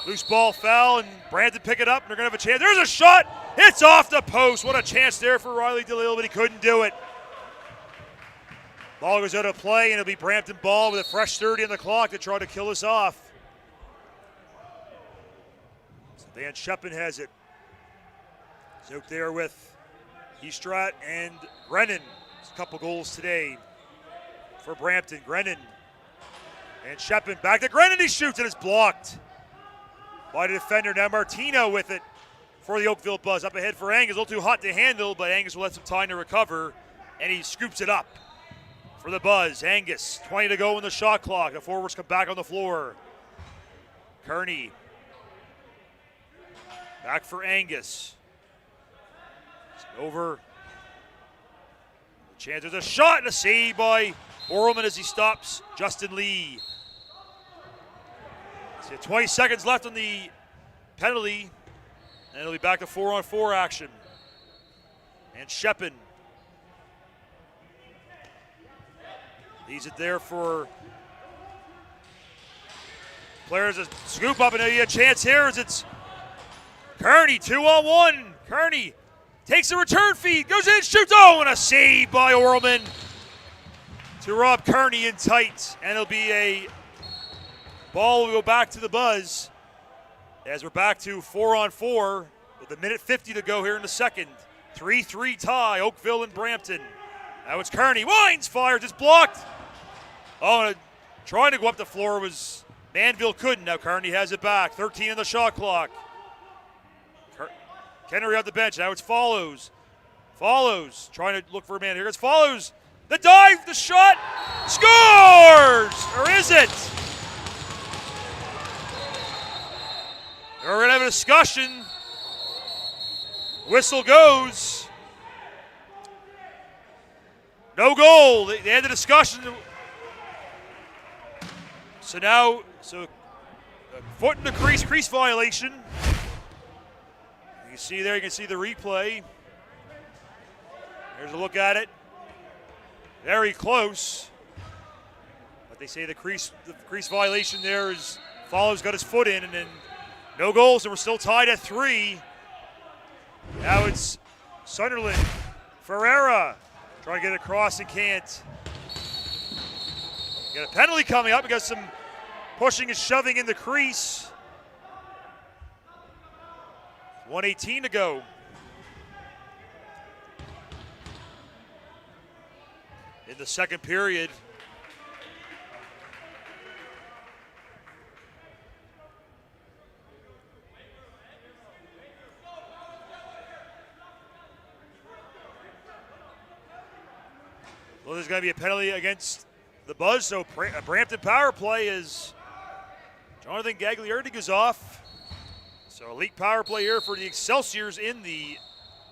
Loose ball foul, and Brampton pick it up, and they're going to have a chance. There's a shot. It's off the post. What a chance there for Riley DeLille, but he couldn't do it. Ball goes out of play, and it'll be Brampton ball with a fresh 30 on the clock to try to kill us off. So Van Scheppen has it. He's out there with Estrat and Grennan. There's a couple goals today for Brampton. Grennan and Scheppen back to Grennan. He shoots, and it's blocked by the defender. Now Martino with it for the Oakville Buzz. Up ahead for Angus. A little too hot to handle, but Angus will let some time to recover, and he scoops it up for the Buzz. Angus, 20 to go in the shot clock. The forwards come back on the floor. Kearney back for Angus. It's over. The chance, there's a shot and a save by Orelman as he stops Justin Lee. So 20 seconds left on the penalty, and it'll be back to 4-on-4 action. And Scheppen leaves it there for players to scoop up, and a chance here as it's Kearney, 2-on-1. Kearney takes the return feed, goes in, shoots, and a save by Orelman to rob Kearney in tight, and it'll be a ball will go back to the Buzz as we're back to 4-on-4 with a minute 50 to go here in the second. 3-3 tie, Oakville and Brampton. Now it's Kearney, winds, fires, it's blocked. And trying to go up the floor was Manville couldn't. Now Kearney has it back, 13 on the shot clock. Kennery on the bench, now it's Follows. Follows, trying to look for a man. Here goes Follows, the dive, the shot, scores! Or is it? We're going to have a discussion. Whistle goes. No goal. They had the discussion. So now, foot in the crease violation. You can see there, you can see the replay. There's a look at it. Very close. But they say the crease violation there is Follows got his foot in, and then no goals, and we're still tied at 3. Now it's Sunderland. Ferreira trying to get across and can't. Got a penalty coming up. We got some pushing and shoving in the crease. 1:18 to go. In the second period. Well, there's going to be a penalty against the Buzz, so a Brampton power play is Jonathan Gagliardi goes off. So elite power play here for the Excelsiors in the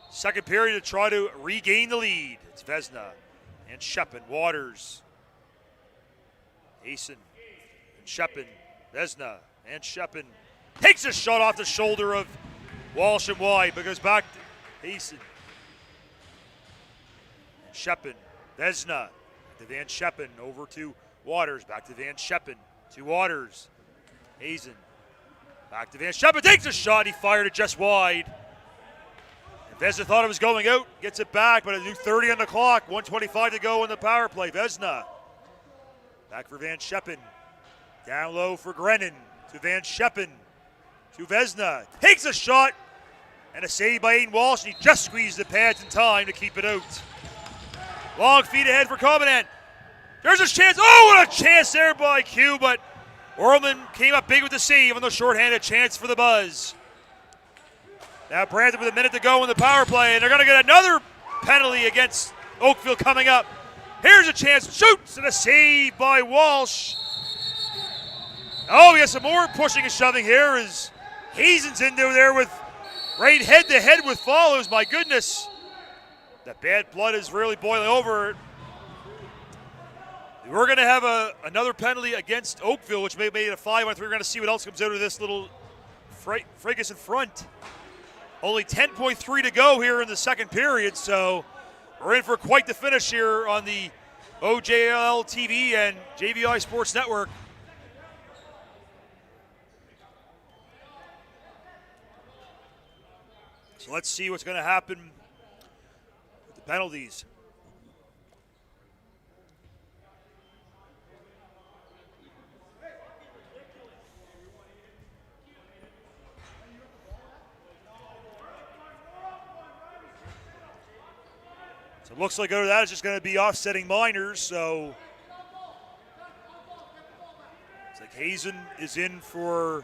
second period to try to regain the lead. It's Vesna and Scheppen, Waters, Asen and Scheppen, Vesna and Scheppen. Takes a shot off the shoulder of Walsh and wide, but goes back to Asen. Scheppen. Vesna to Van Scheppen, over to Waters, back to Van Scheppen, to Waters. Hazen, back to Van Scheppen, takes a shot, he fired it just wide. And Vesna thought it was going out, gets it back, but a new 30 on the clock, 1:25 to go in the power play. Vesna, back for Van Scheppen, down low for Grennan, to Van Scheppen, to Vesna, takes a shot, and a save by Aiden Walsh, and he just squeezed the pads in time to keep it out. Long feed ahead for Covenant. There's a chance. What a chance there by Q, but Orelman came up big with the save on the shorthanded chance for the Buzz. Now Brampton with a minute to go in the power play, and they're going to get another penalty against Oakville coming up. Here's a chance. Shoots, and a save by Walsh. We got some more pushing and shoving here as Hazen's in there with right head-to-head with Follows. My goodness. The bad blood is really boiling over. We're going to have another penalty against Oakville, which may have made it a 5-on-3. We're going to see what else comes out of this little fracas in front. Only 10.3 to go here in the second period, so we're in for quite the finish here on the OJLL TV and JVI Sports Network. So let's see what's going to happen with the penalties. So it looks like out of that it's just going to be offsetting minors. So it's like Hazen is in for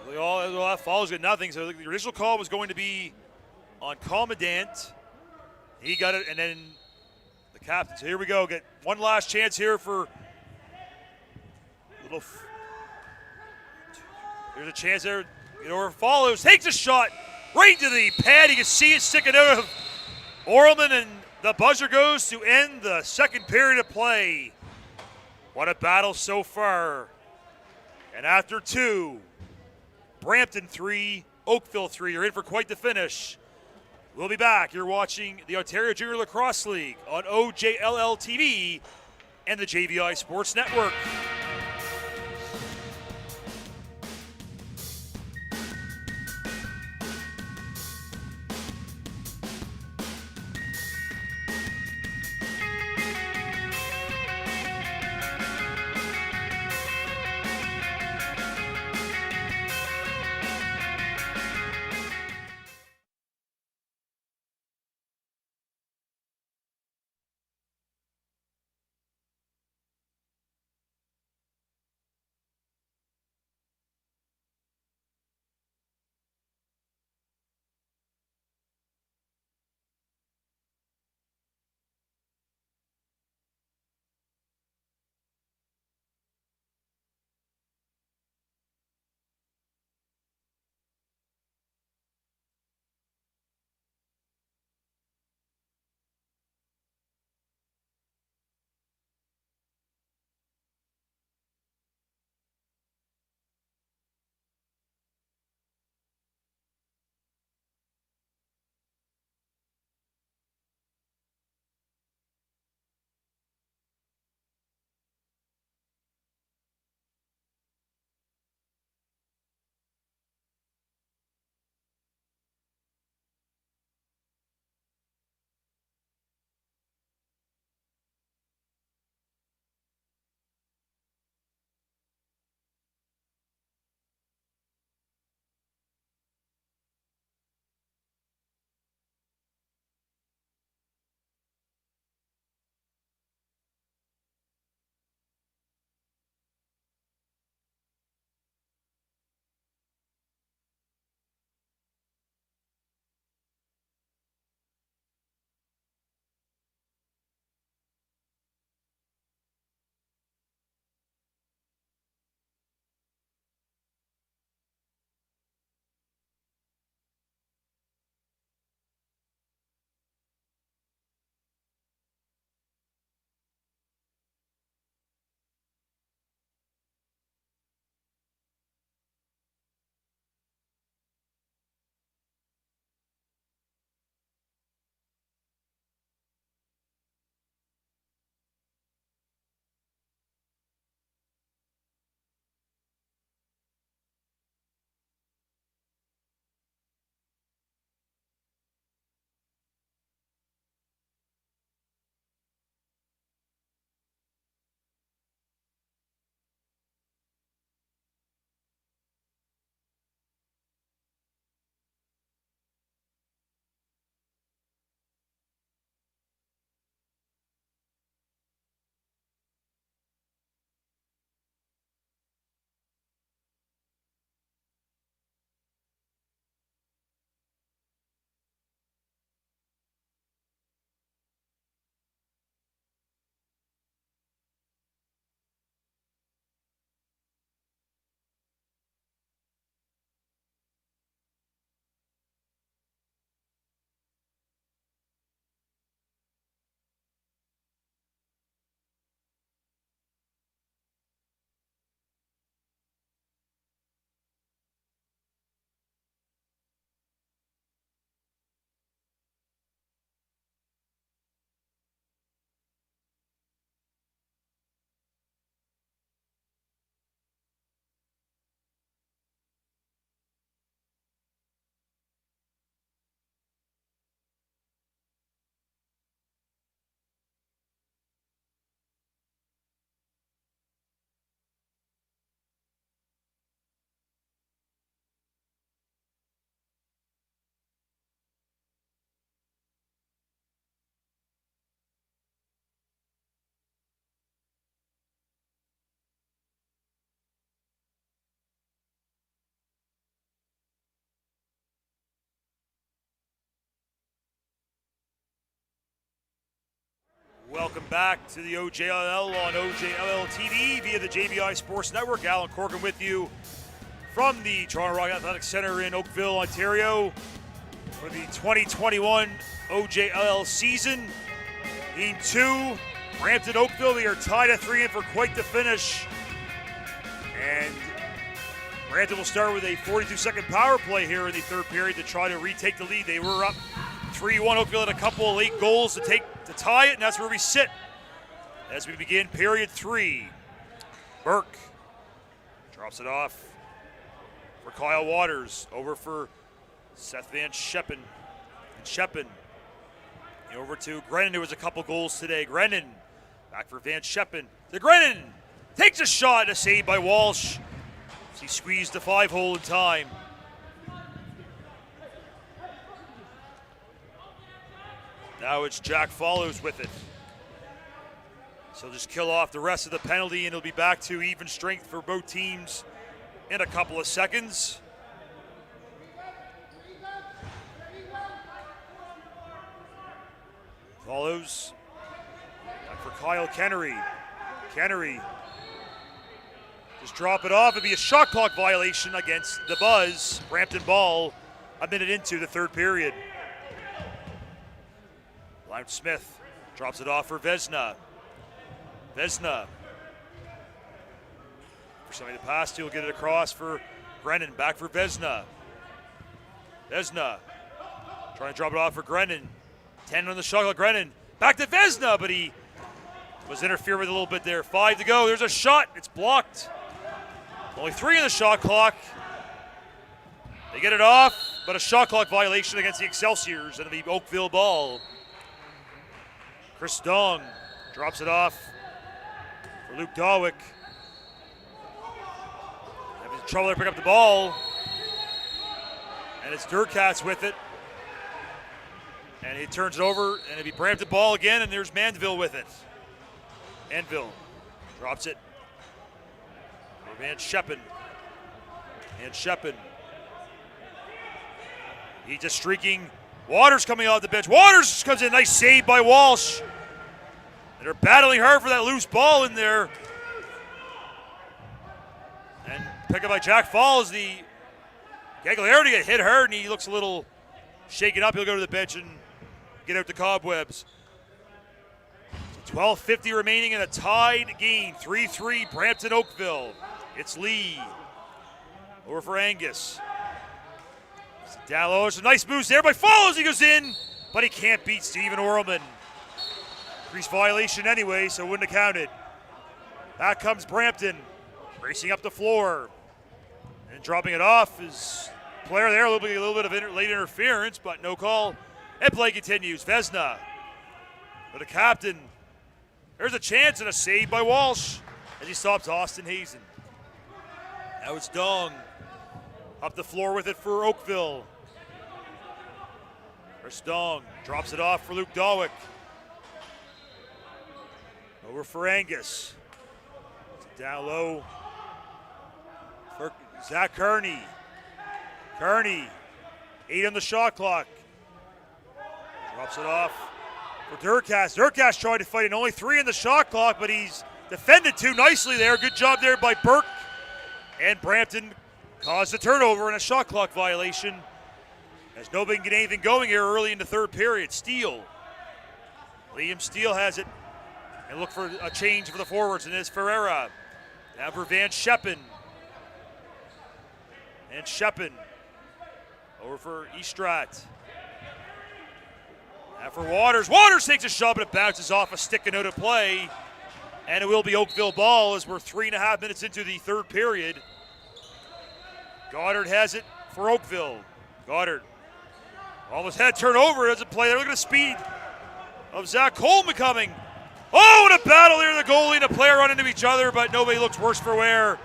so all that follows at nothing. So the initial call was going to be on Commandant. He got it, and then the captain. So here we go. Get one last chance here for little. There's a chance there. Or follows, takes a shot right into the pad. You can see it sticking out of Orleman, and the buzzer goes to end the second period of play. What a battle so far. And after two, Brampton 3, Oakville 3 are in for quite the finish. We'll be back. You're watching the Ontario Junior Lacrosse League on OJLL TV and the JVI Sports Network. Welcome back to the OJLL on OJLL TV via the JVI Sports Network. Alan Corcoran with you from the Toronto Rock Athletic Centre in Oakville, Ontario for the 2021 OJLL season. Game 2, Brampton Oakville, they are tied at 3 in for quite the finish. And Brampton will start with a 42-second power play here in the third period to try to retake the lead. They were up 3-1. Oakville had a couple of late goals to tie it, and that's where we sit as we begin period 3. Burke drops it off for Kyle Waters, over for Seth Van Scheppen. And Scheppen over to Grennan, who has a couple goals today. Grennan back for Van Scheppen. To Grennan, takes a shot, a save by Walsh. He squeezed the 5-hole in time. Now it's Jack Follows with it. So he'll just kill off the rest of the penalty, and it'll be back to even strength for both teams in a couple of seconds. Follows back for Kyle Kennery. Kennery just drop it off. It'd be a shot clock violation against the Buzz. Brampton ball a minute into the third period. Blount Smith drops it off for Vesna. Vesna for somebody to pass to. He'll get it across for Grennan. Back for Vesna. Vesna trying to drop it off for Grennan. 10 on the shot clock. Grennan back to Vesna, but he was interfered with a little bit there. 5 to go. There's a shot. It's blocked. Only 3 in the shot clock. They get it off, but a shot clock violation against the Excelsiors, and it'll be Oakville ball. Chris Dong drops it off for Luke Dawick. Having trouble to pick up the ball. And it's Durkatz with it. And he turns it over, and it'll be Brampton ball again, and there's Manville with it. Manville drops it for Van Scheppen. Van Scheppen. He's just streaking. Waters coming off the bench. Waters comes in, nice save by Walsh. They're battling hard for that loose ball in there. And pick up by Jack Falls. The Gagliardi get hit hard, and he looks a little shaken up. He'll go to the bench and get out the cobwebs. 12:50 remaining in a tied game. 3-3 Brampton Oakville. It's Lee. Over for Angus. Down low, some nice moves there by Follows. He goes in, but he can't beat Stephen Orelman. Crease violation anyway, so wouldn't have counted. Back comes Brampton, racing up the floor. And dropping it off is player there, a little bit of late interference, but no call. And play continues. Vesna for the captain. There's a chance and a save by Walsh as he stops Austin Hazen. Now it's Dong up the floor with it for Oakville. Chris Dong drops it off for Luke Dawick. Over for Angus. Down low for Zach Kearney. Kearney, 8 on the shot clock. Drops it off for Durkatz. Durkatz tried to fight it, only 3 in the shot clock, but he's defended too nicely there. Good job there by Burke. And Brampton caused a turnover and a shot clock violation as nobody can get anything going here early in the third period. Steele. Liam Steele has it. And look for a change for the forwards, and it's Ferreira. Now for Van Scheppen. And Scheppen. Over for Estrat. Now for Waters. Waters takes a shot, but it bounces off a stick and out of play. And it will be Oakville ball as we're 3.5 minutes into the third period. Goddard has it for Oakville. Goddard almost had turnover. Doesn't play there. Look at the speed of Zach Coleman coming. Oh, and a battle here. The goalie and a player run into each other, but nobody looks worse for wear.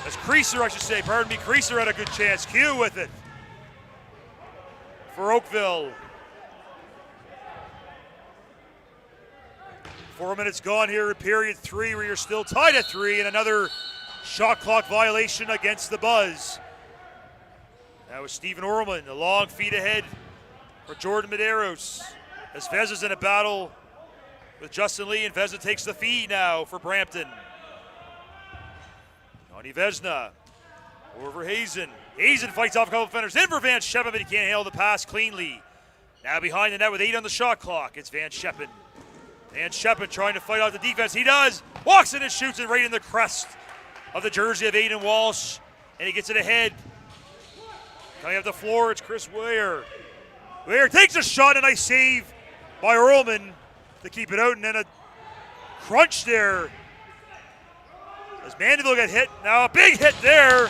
As Creaser, I should say. Pardon me. Creaser had a good chance. Q with it for Oakville. 4 minutes gone here in period 3, where you're still tied at 3, and another shot clock violation against the Buzz. That was Stephen Orelman, a long feed ahead for Jordan Medeiros. As Vez is in a battle with Justin Lee, and Vesna takes the feed now for Brampton. Johnny Vesna over Hazen. Hazen fights off a couple of defenders. In for Van Scheppen, but he can't handle the pass cleanly. Now behind the net with 8 on the shot clock, it's Van Scheppen. Van Scheppen trying to fight off the defense. He does. Walks in and shoots it right in the crest of the jersey of Aiden Walsh. And he gets it ahead. Coming up the floor, it's Chris Ware. Ware takes a shot, and a nice save by Earlman to keep it out. And then a crunch there as Mandeville got hit. Now a big hit there.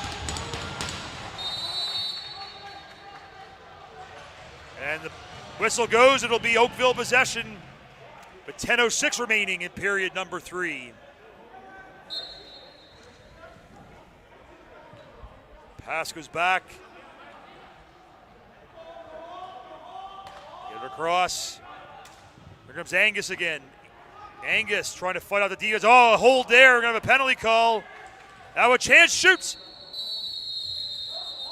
And the whistle goes. It'll be Oakville possession with 10:06 remaining in period number 3. Pass goes back. Get it across. Here comes Angus again. Angus trying to fight out the defense. Oh, a hold there. We're going to have a penalty call. Now a chance, shoots.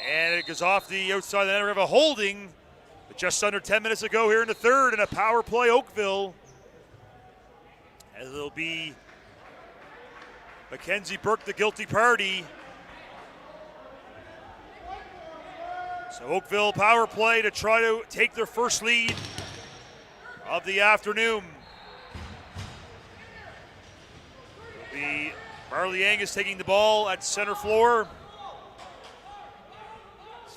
And it goes off the outside of the net. We're going to have a holding. But just under 10 minutes to go here in the third, and a power play Oakville. As it'll be Mackenzie Burke, the guilty party. So Oakville power play to try to take their first lead of the afternoon. It'll be Marley Angus taking the ball at center floor.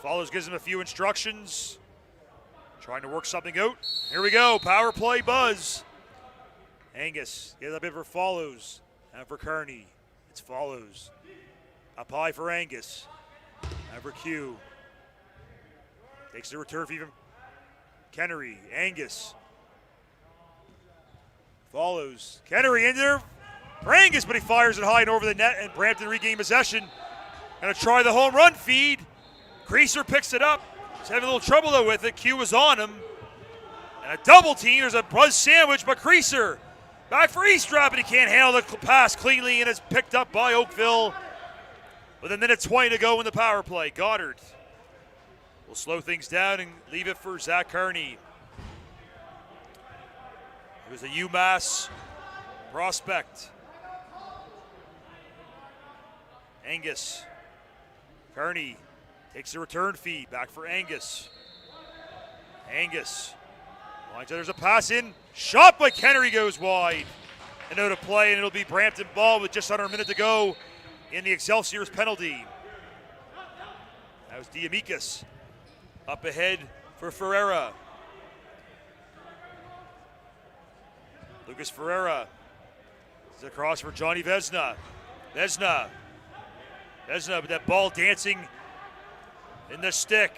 Follows gives him a few instructions. Trying to work something out. Here we go, power play buzz. Angus, get a bit for Follows. And for Kearney, it's Follows. Up high for Angus. And for Q. Takes the return for even Kennery. Angus. Follows. Kennery in there for Angus, but he fires it high and over the net, and Brampton regain possession. Gonna try the home run feed. Creaser picks it up. He's having a little trouble though with it. Q was on him. And a double team. There's a buzz sandwich, but Creaser back for Eastrap, and he can't handle the pass cleanly, and it's picked up by Oakville with 1:20 to go in the power play. Goddard will slow things down and leave it for Zach Kearney. He was a UMass prospect. Angus. Kearney takes the return feed. Back for Angus. Angus. There's a pass in. Shot by Kennery goes wide. And out of play, and it'll be Brampton ball with just under a minute to go in the Excelsiors penalty. That was Diamikis. Up ahead for Ferreira. Lucas Ferreira. This is across for Johnny Vesna. Vesna with that ball dancing in the stick.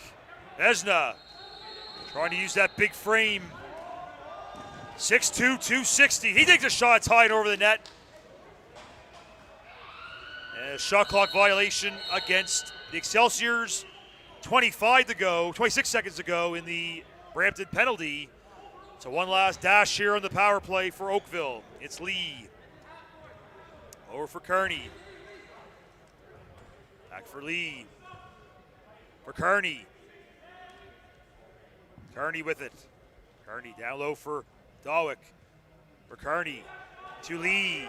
Vesna trying to use that big frame. 6'2", 260. He takes a shot, it's high and over the net. And a shot clock violation against the Excelsiors. 26 seconds to go in the Brampton penalty. So one last dash here on the power play for Oakville. It's Lee. Over for Kearney. Back for Lee. For Kearney. Kearney with it. Kearney down low for Dawick. For Kearney. To Lee.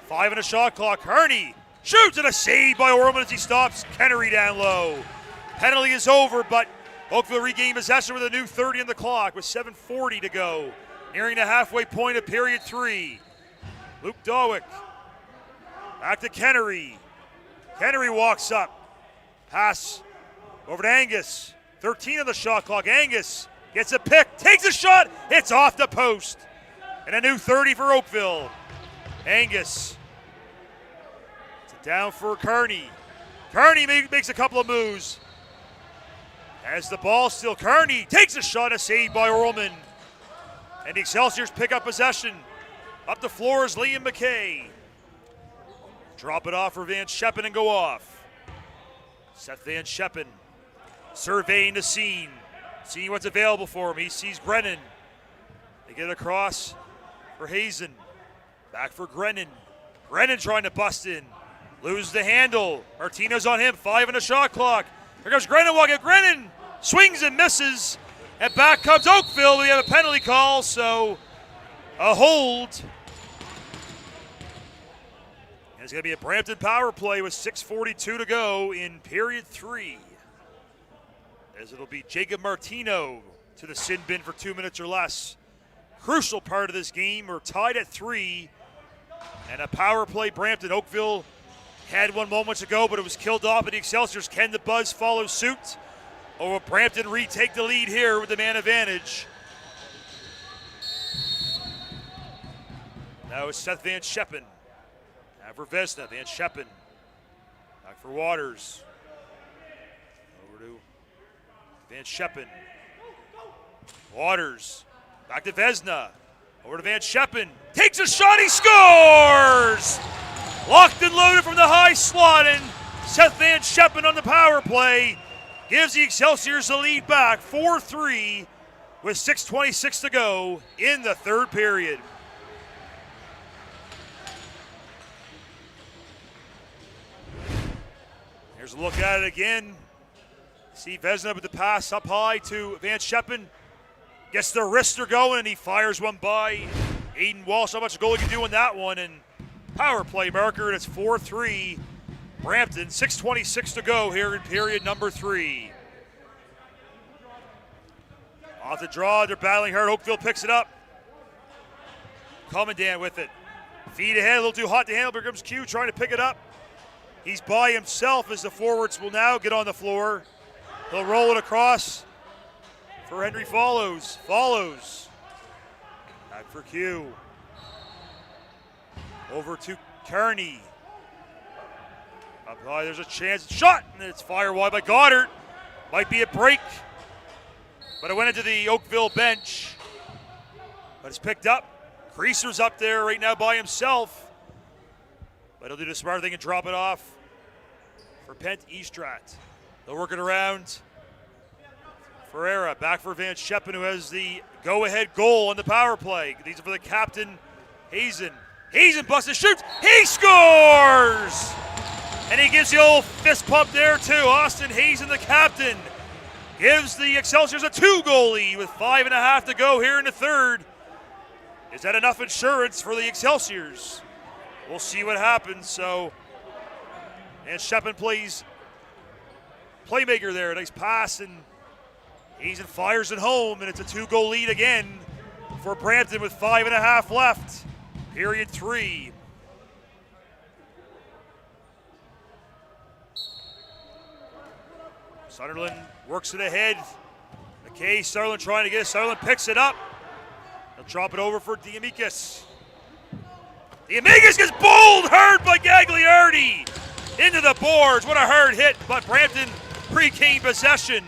5 on a shot clock. Kearney shoots, and a save by Orman as he stops Kennery down low. Penalty is over, but Oakville regained possession with a new 30 on the clock with 7:40 to go. Nearing the halfway point of period 3. Luke Dawick. Back to Kennery. Kennery walks up. Pass over to Angus. 13 on the shot clock. Angus gets a pick, takes a shot, it's off the post. And a new 30 for Oakville. Angus. It's down for Kearney. Kearney makes a couple of moves. As the ball still, Kearney takes a shot, a save by Orlman. And the Excelsiors pick up possession. Up the floor is Liam McKay. Drop it off for Van Scheppen and go off. Seth Van Scheppen surveying the scene, seeing what's available for him. He sees Brennan. They get it across for Hazen. Back for Grennan. Grennan trying to bust in. Loses the handle. Martino's on him. 5 on the shot clock. Here comes Grennan walking. Grennan swings and misses. And back comes Oakville. We have a penalty call, so a hold. And it's going to be a Brampton power play with 6:42 to go in period 3. As it'll be Jacob Martino to the sin bin for 2 minutes or less. Crucial part of this game. We're tied at 3. And a power play Brampton. Oakville had one moments ago, but it was killed off by the Excelsiors. Can the Buzz follow suit? Or will Brampton retake the lead here with the man advantage? Now it's Seth Van Scheppen. Now for Vesna, Van Scheppen. Back for Waters. Over to Van Scheppen. Waters. Back to Vesna. Over to Van Scheppen. Takes a shot, he scores! Locked and loaded from the high slot, and Seth Van Scheppen on the power play gives the Excelsiors the lead back 4-3 with 6:26 to go in the third period. Here's a look at it again. See Vesna with the pass up high to Van Scheppen. Gets the wrister going, and he fires one by Aiden Walsh. How much goal he can do in that one, and power play marker, and it's 4-3 Brampton. 6:26 to go here in period number 3. Off the draw, they're battling hard. Oakville picks it up. Commandant with it. Feed ahead, a little too hot to handle. Here comes Q trying to pick it up. He's by himself as the forwards will now get on the floor. He'll roll it across for Henry Follows. Back for Q. Over to Kearney. Up high, there's a chance. Shot! And it's fired wide by Goddard. Might be a break. But it went into the Oakville bench. But it's picked up. Creaser's up there right now by himself. But he'll do the smart thing and drop it off for Pent Estrat. They'll work it around. Ferreira back for Van Scheppen, who has the go-ahead goal on the power play. These are for the captain, Hazen. Hazen busts and shoots. He scores! And he gives the old fist pump there too. Austin Hazen, the captain, gives the Excelsiors a 2-goal lead with 5.5 to go here in the third. Is that enough insurance for the Excelsiors? We'll see what happens. So, and Scheppen plays playmaker there. Nice pass, and Hazen fires it home, and it's a 2-goal lead again for Brampton with 5.5 left. Period 3. Sutherland works it ahead. McKay, Sutherland trying to get it. Sutherland picks it up. He'll drop it over for Diamikis. Diamikis gets bowled hard by Gagliardi. Into the boards. What a hard hit, but Brampton pre-gained possession.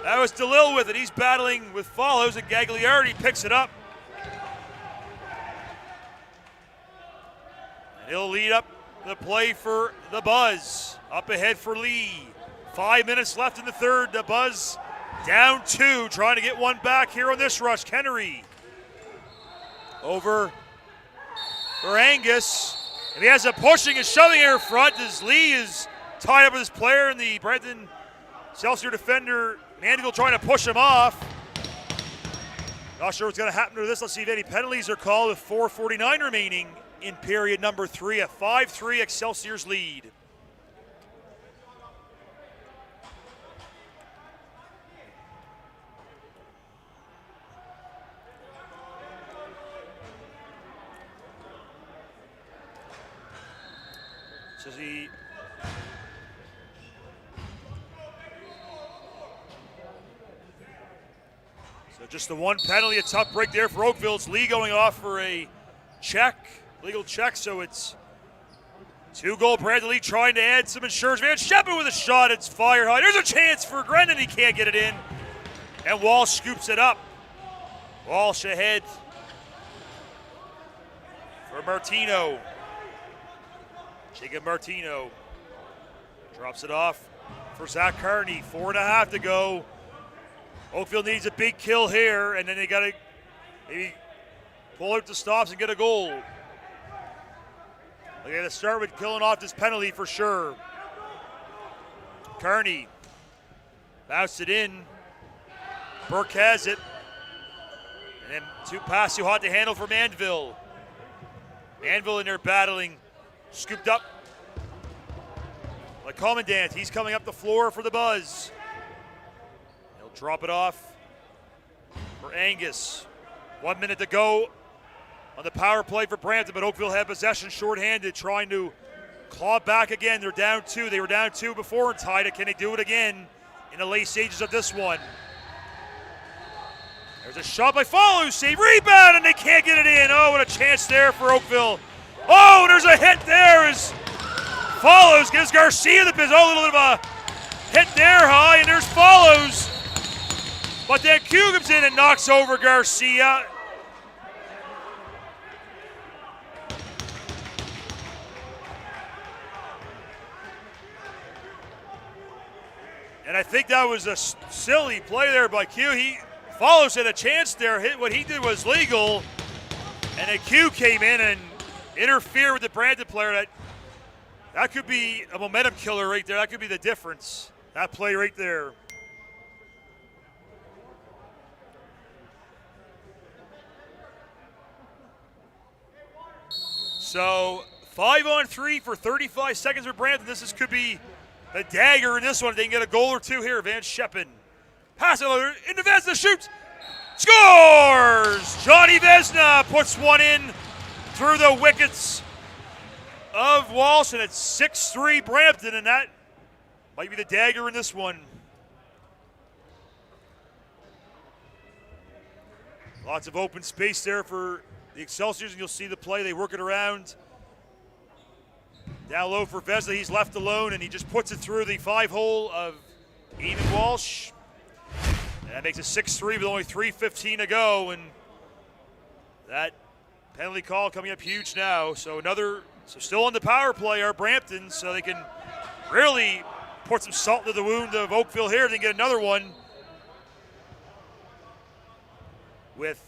That was DeLille with it. He's battling with Follows, and Gagliardi picks it up. And he'll lead up the play for the Buzz. Up ahead for Lee. 5 minutes left in the third. The Buzz down 2, trying to get one back here on this rush. Kennery over for Angus. And he has a pushing and shoving here front as Lee is tied up with his player, and the Brampton Excelsior defender Mandeville trying to push him off. Not sure what's going to happen to this. Let's see if any penalties are called with 4:49 remaining in period number 3. A 5-3 Excelsiors lead. So just the one penalty, a tough break there for Oakville. It's Lee going off for a check, legal check, so it's 2-goal Brampton Lee trying to add some insurance. Van Scheppen with a shot, it's fired high. There's a chance for Grennan, he can't get it in. And Walsh scoops it up. Walsh ahead for Martino. Jacob Martino drops it off for Zach Kearney. 4.5 to go. Oakville needs a big kill here, and then they got to maybe pull out the stops and get a goal. They got to start with killing off this penalty for sure. Kearney bounced it in. Burke has it. And then pass too hot to handle for Manville. Manville in there battling, scooped up. Like Commandant, he's coming up the floor for the Buzz. He'll drop it off for Angus. 1 minute to go on the power play for Brampton, but Oakville had possession shorthanded, trying to claw back again. They're down 2. They were down 2 before and tied it. Can they do it again in the late stages of this one? There's a shot by Follows, save, rebound, and they can't get it in. Oh, what a chance there for Oakville. Oh, there's a hit there as Follows gives Garcia the business. Oh, a little bit of a hit there high, and there's Follows. But then Q comes in and knocks over Garcia. And I think that was a silly play there by Q. Follows had a chance there. What he did was legal. And then Q came in and interfered with the Brampton player. That could be a momentum killer right there. That could be the difference. That play right there. So 5-on-3 for 35 seconds for Brampton. This could be a dagger in this one. They can get a goal or two here. Van Scheppen. Pass it into Vesna, shoots, scores! Johnny Vesna puts one in through the wickets of Walsh, and it's 6-3 Brampton, and that might be the dagger in this one. Lots of open space there for the Excelsiors, and you'll see the play. They work it around. Down low for Vesna. He's left alone, and he just puts it through the 5-hole of Ethan Walsh. And that makes it 6-3 with only 3:15 to go, and that penalty call coming up huge now. So still on the power play are Brampton, so they can really pour some salt into the wound of Oakville here. They can get another one with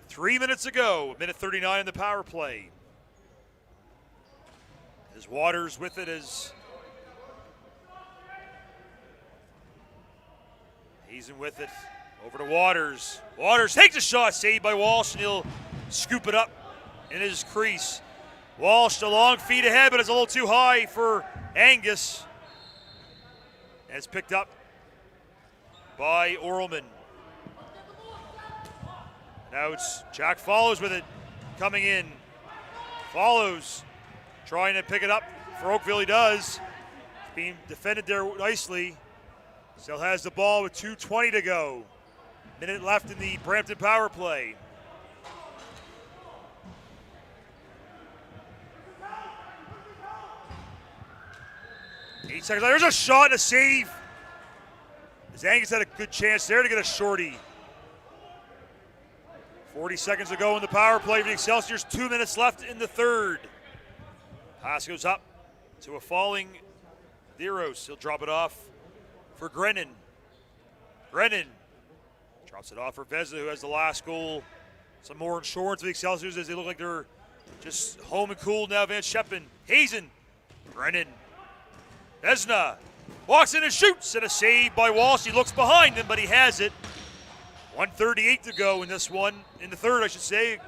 3 minutes to go, minute 39 in the power play. As Waters with it as Hazen with it. Over to Waters. Waters takes a shot, saved by Walsh, and he'll scoop it up in his crease. Walsh, the long feed ahead, but it's a little too high for Angus. And it's picked up by Orelman. Now it's Jack Follows with it, coming in. Follows, trying to pick it up for Oakville. He does. Being defended there nicely. Still has the ball with 2:20 to go. Minute left in the Brampton power play. Eight seconds left. There's a shot and a save. As Angus had a good chance there to get a shorty. 40 seconds to go in the power play for the Excelsiors. 2 minutes left in the third. Pass goes up to a falling Deros. He'll drop it off for Grennan. Grennan drops it off for Vesna, who has the last goal. Some more insurance for the Excelsiors as they look like they're just home and cool now. Van Scheppen, Hazen, Grennan, Vesna walks in and shoots, and a save by Walsh. He looks behind him, but he has it. 1:38 to go in this one, in the third, I should say.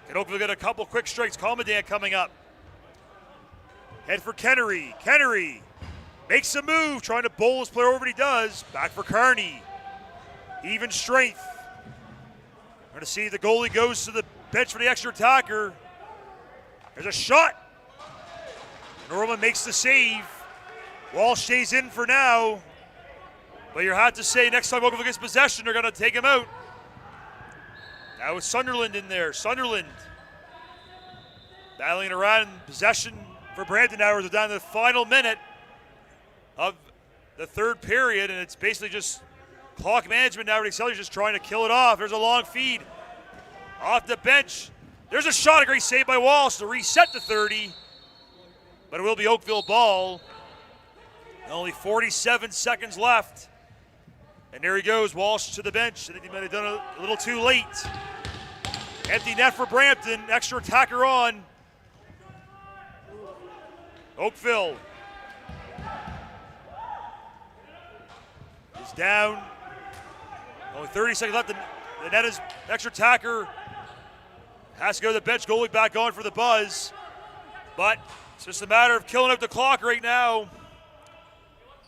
Can Oakville get a couple quick strikes? Commandant coming up. Head for Kennery. Kennery makes a move, trying to bowl his player over, but he does. Back for Kearney. Even strength. We're going to see the goalie goes to the bench for the extra attacker. There's a shot. Norman makes the save. Walsh stays in for now. But you have to say, next time Oakville gets possession, they're going to take him out. Now it's Sunderland in there. Sunderland battling around possession for Brampton now. They're down to the final minute of the third period, and it's basically just clock management now. The Excelsiors just trying to kill it off. There's a long feed off the bench. There's a shot, a great save by Walsh to reset to 30, but it will be Oakville ball. Only 47 seconds left. And there he goes, Walsh to the bench. I think he might have done it a little too late. Empty net for Brampton, extra attacker on. Oakville is down. Only 30 seconds left. The net is extra attacker. Has to go to the bench. Goalie back on for the buzz. But it's just a matter of killing up the clock right now.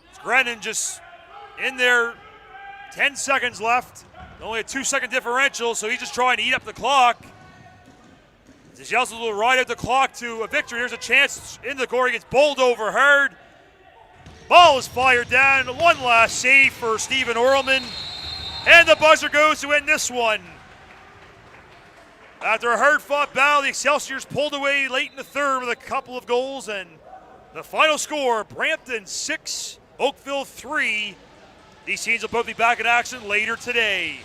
It's Grennan just in there. 10 seconds left. Only a 2-second differential, so he's just trying to eat up the clock. As he also will ride out the clock to a victory. There's a chance in the goal. He gets bowled over hard. Ball is fired down. One last save for Stephen Orlman. And the buzzer goes to end this one. After a hard-fought battle, the Excelsiors pulled away late in the third with a couple of goals. And the final score, Brampton 6, Oakville 3. These teams will both be back in action later today.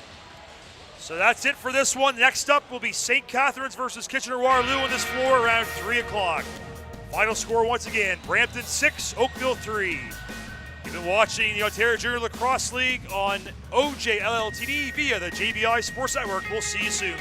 So that's it for this one. Next up will be St. Catharines versus Kitchener-Waterloo on this floor around 3 o'clock. Final score once again, Brampton 6, Oakville 3. You've been watching the Ontario Junior Lacrosse League on OJLL TV via the JVI Sports Network. We'll see you soon.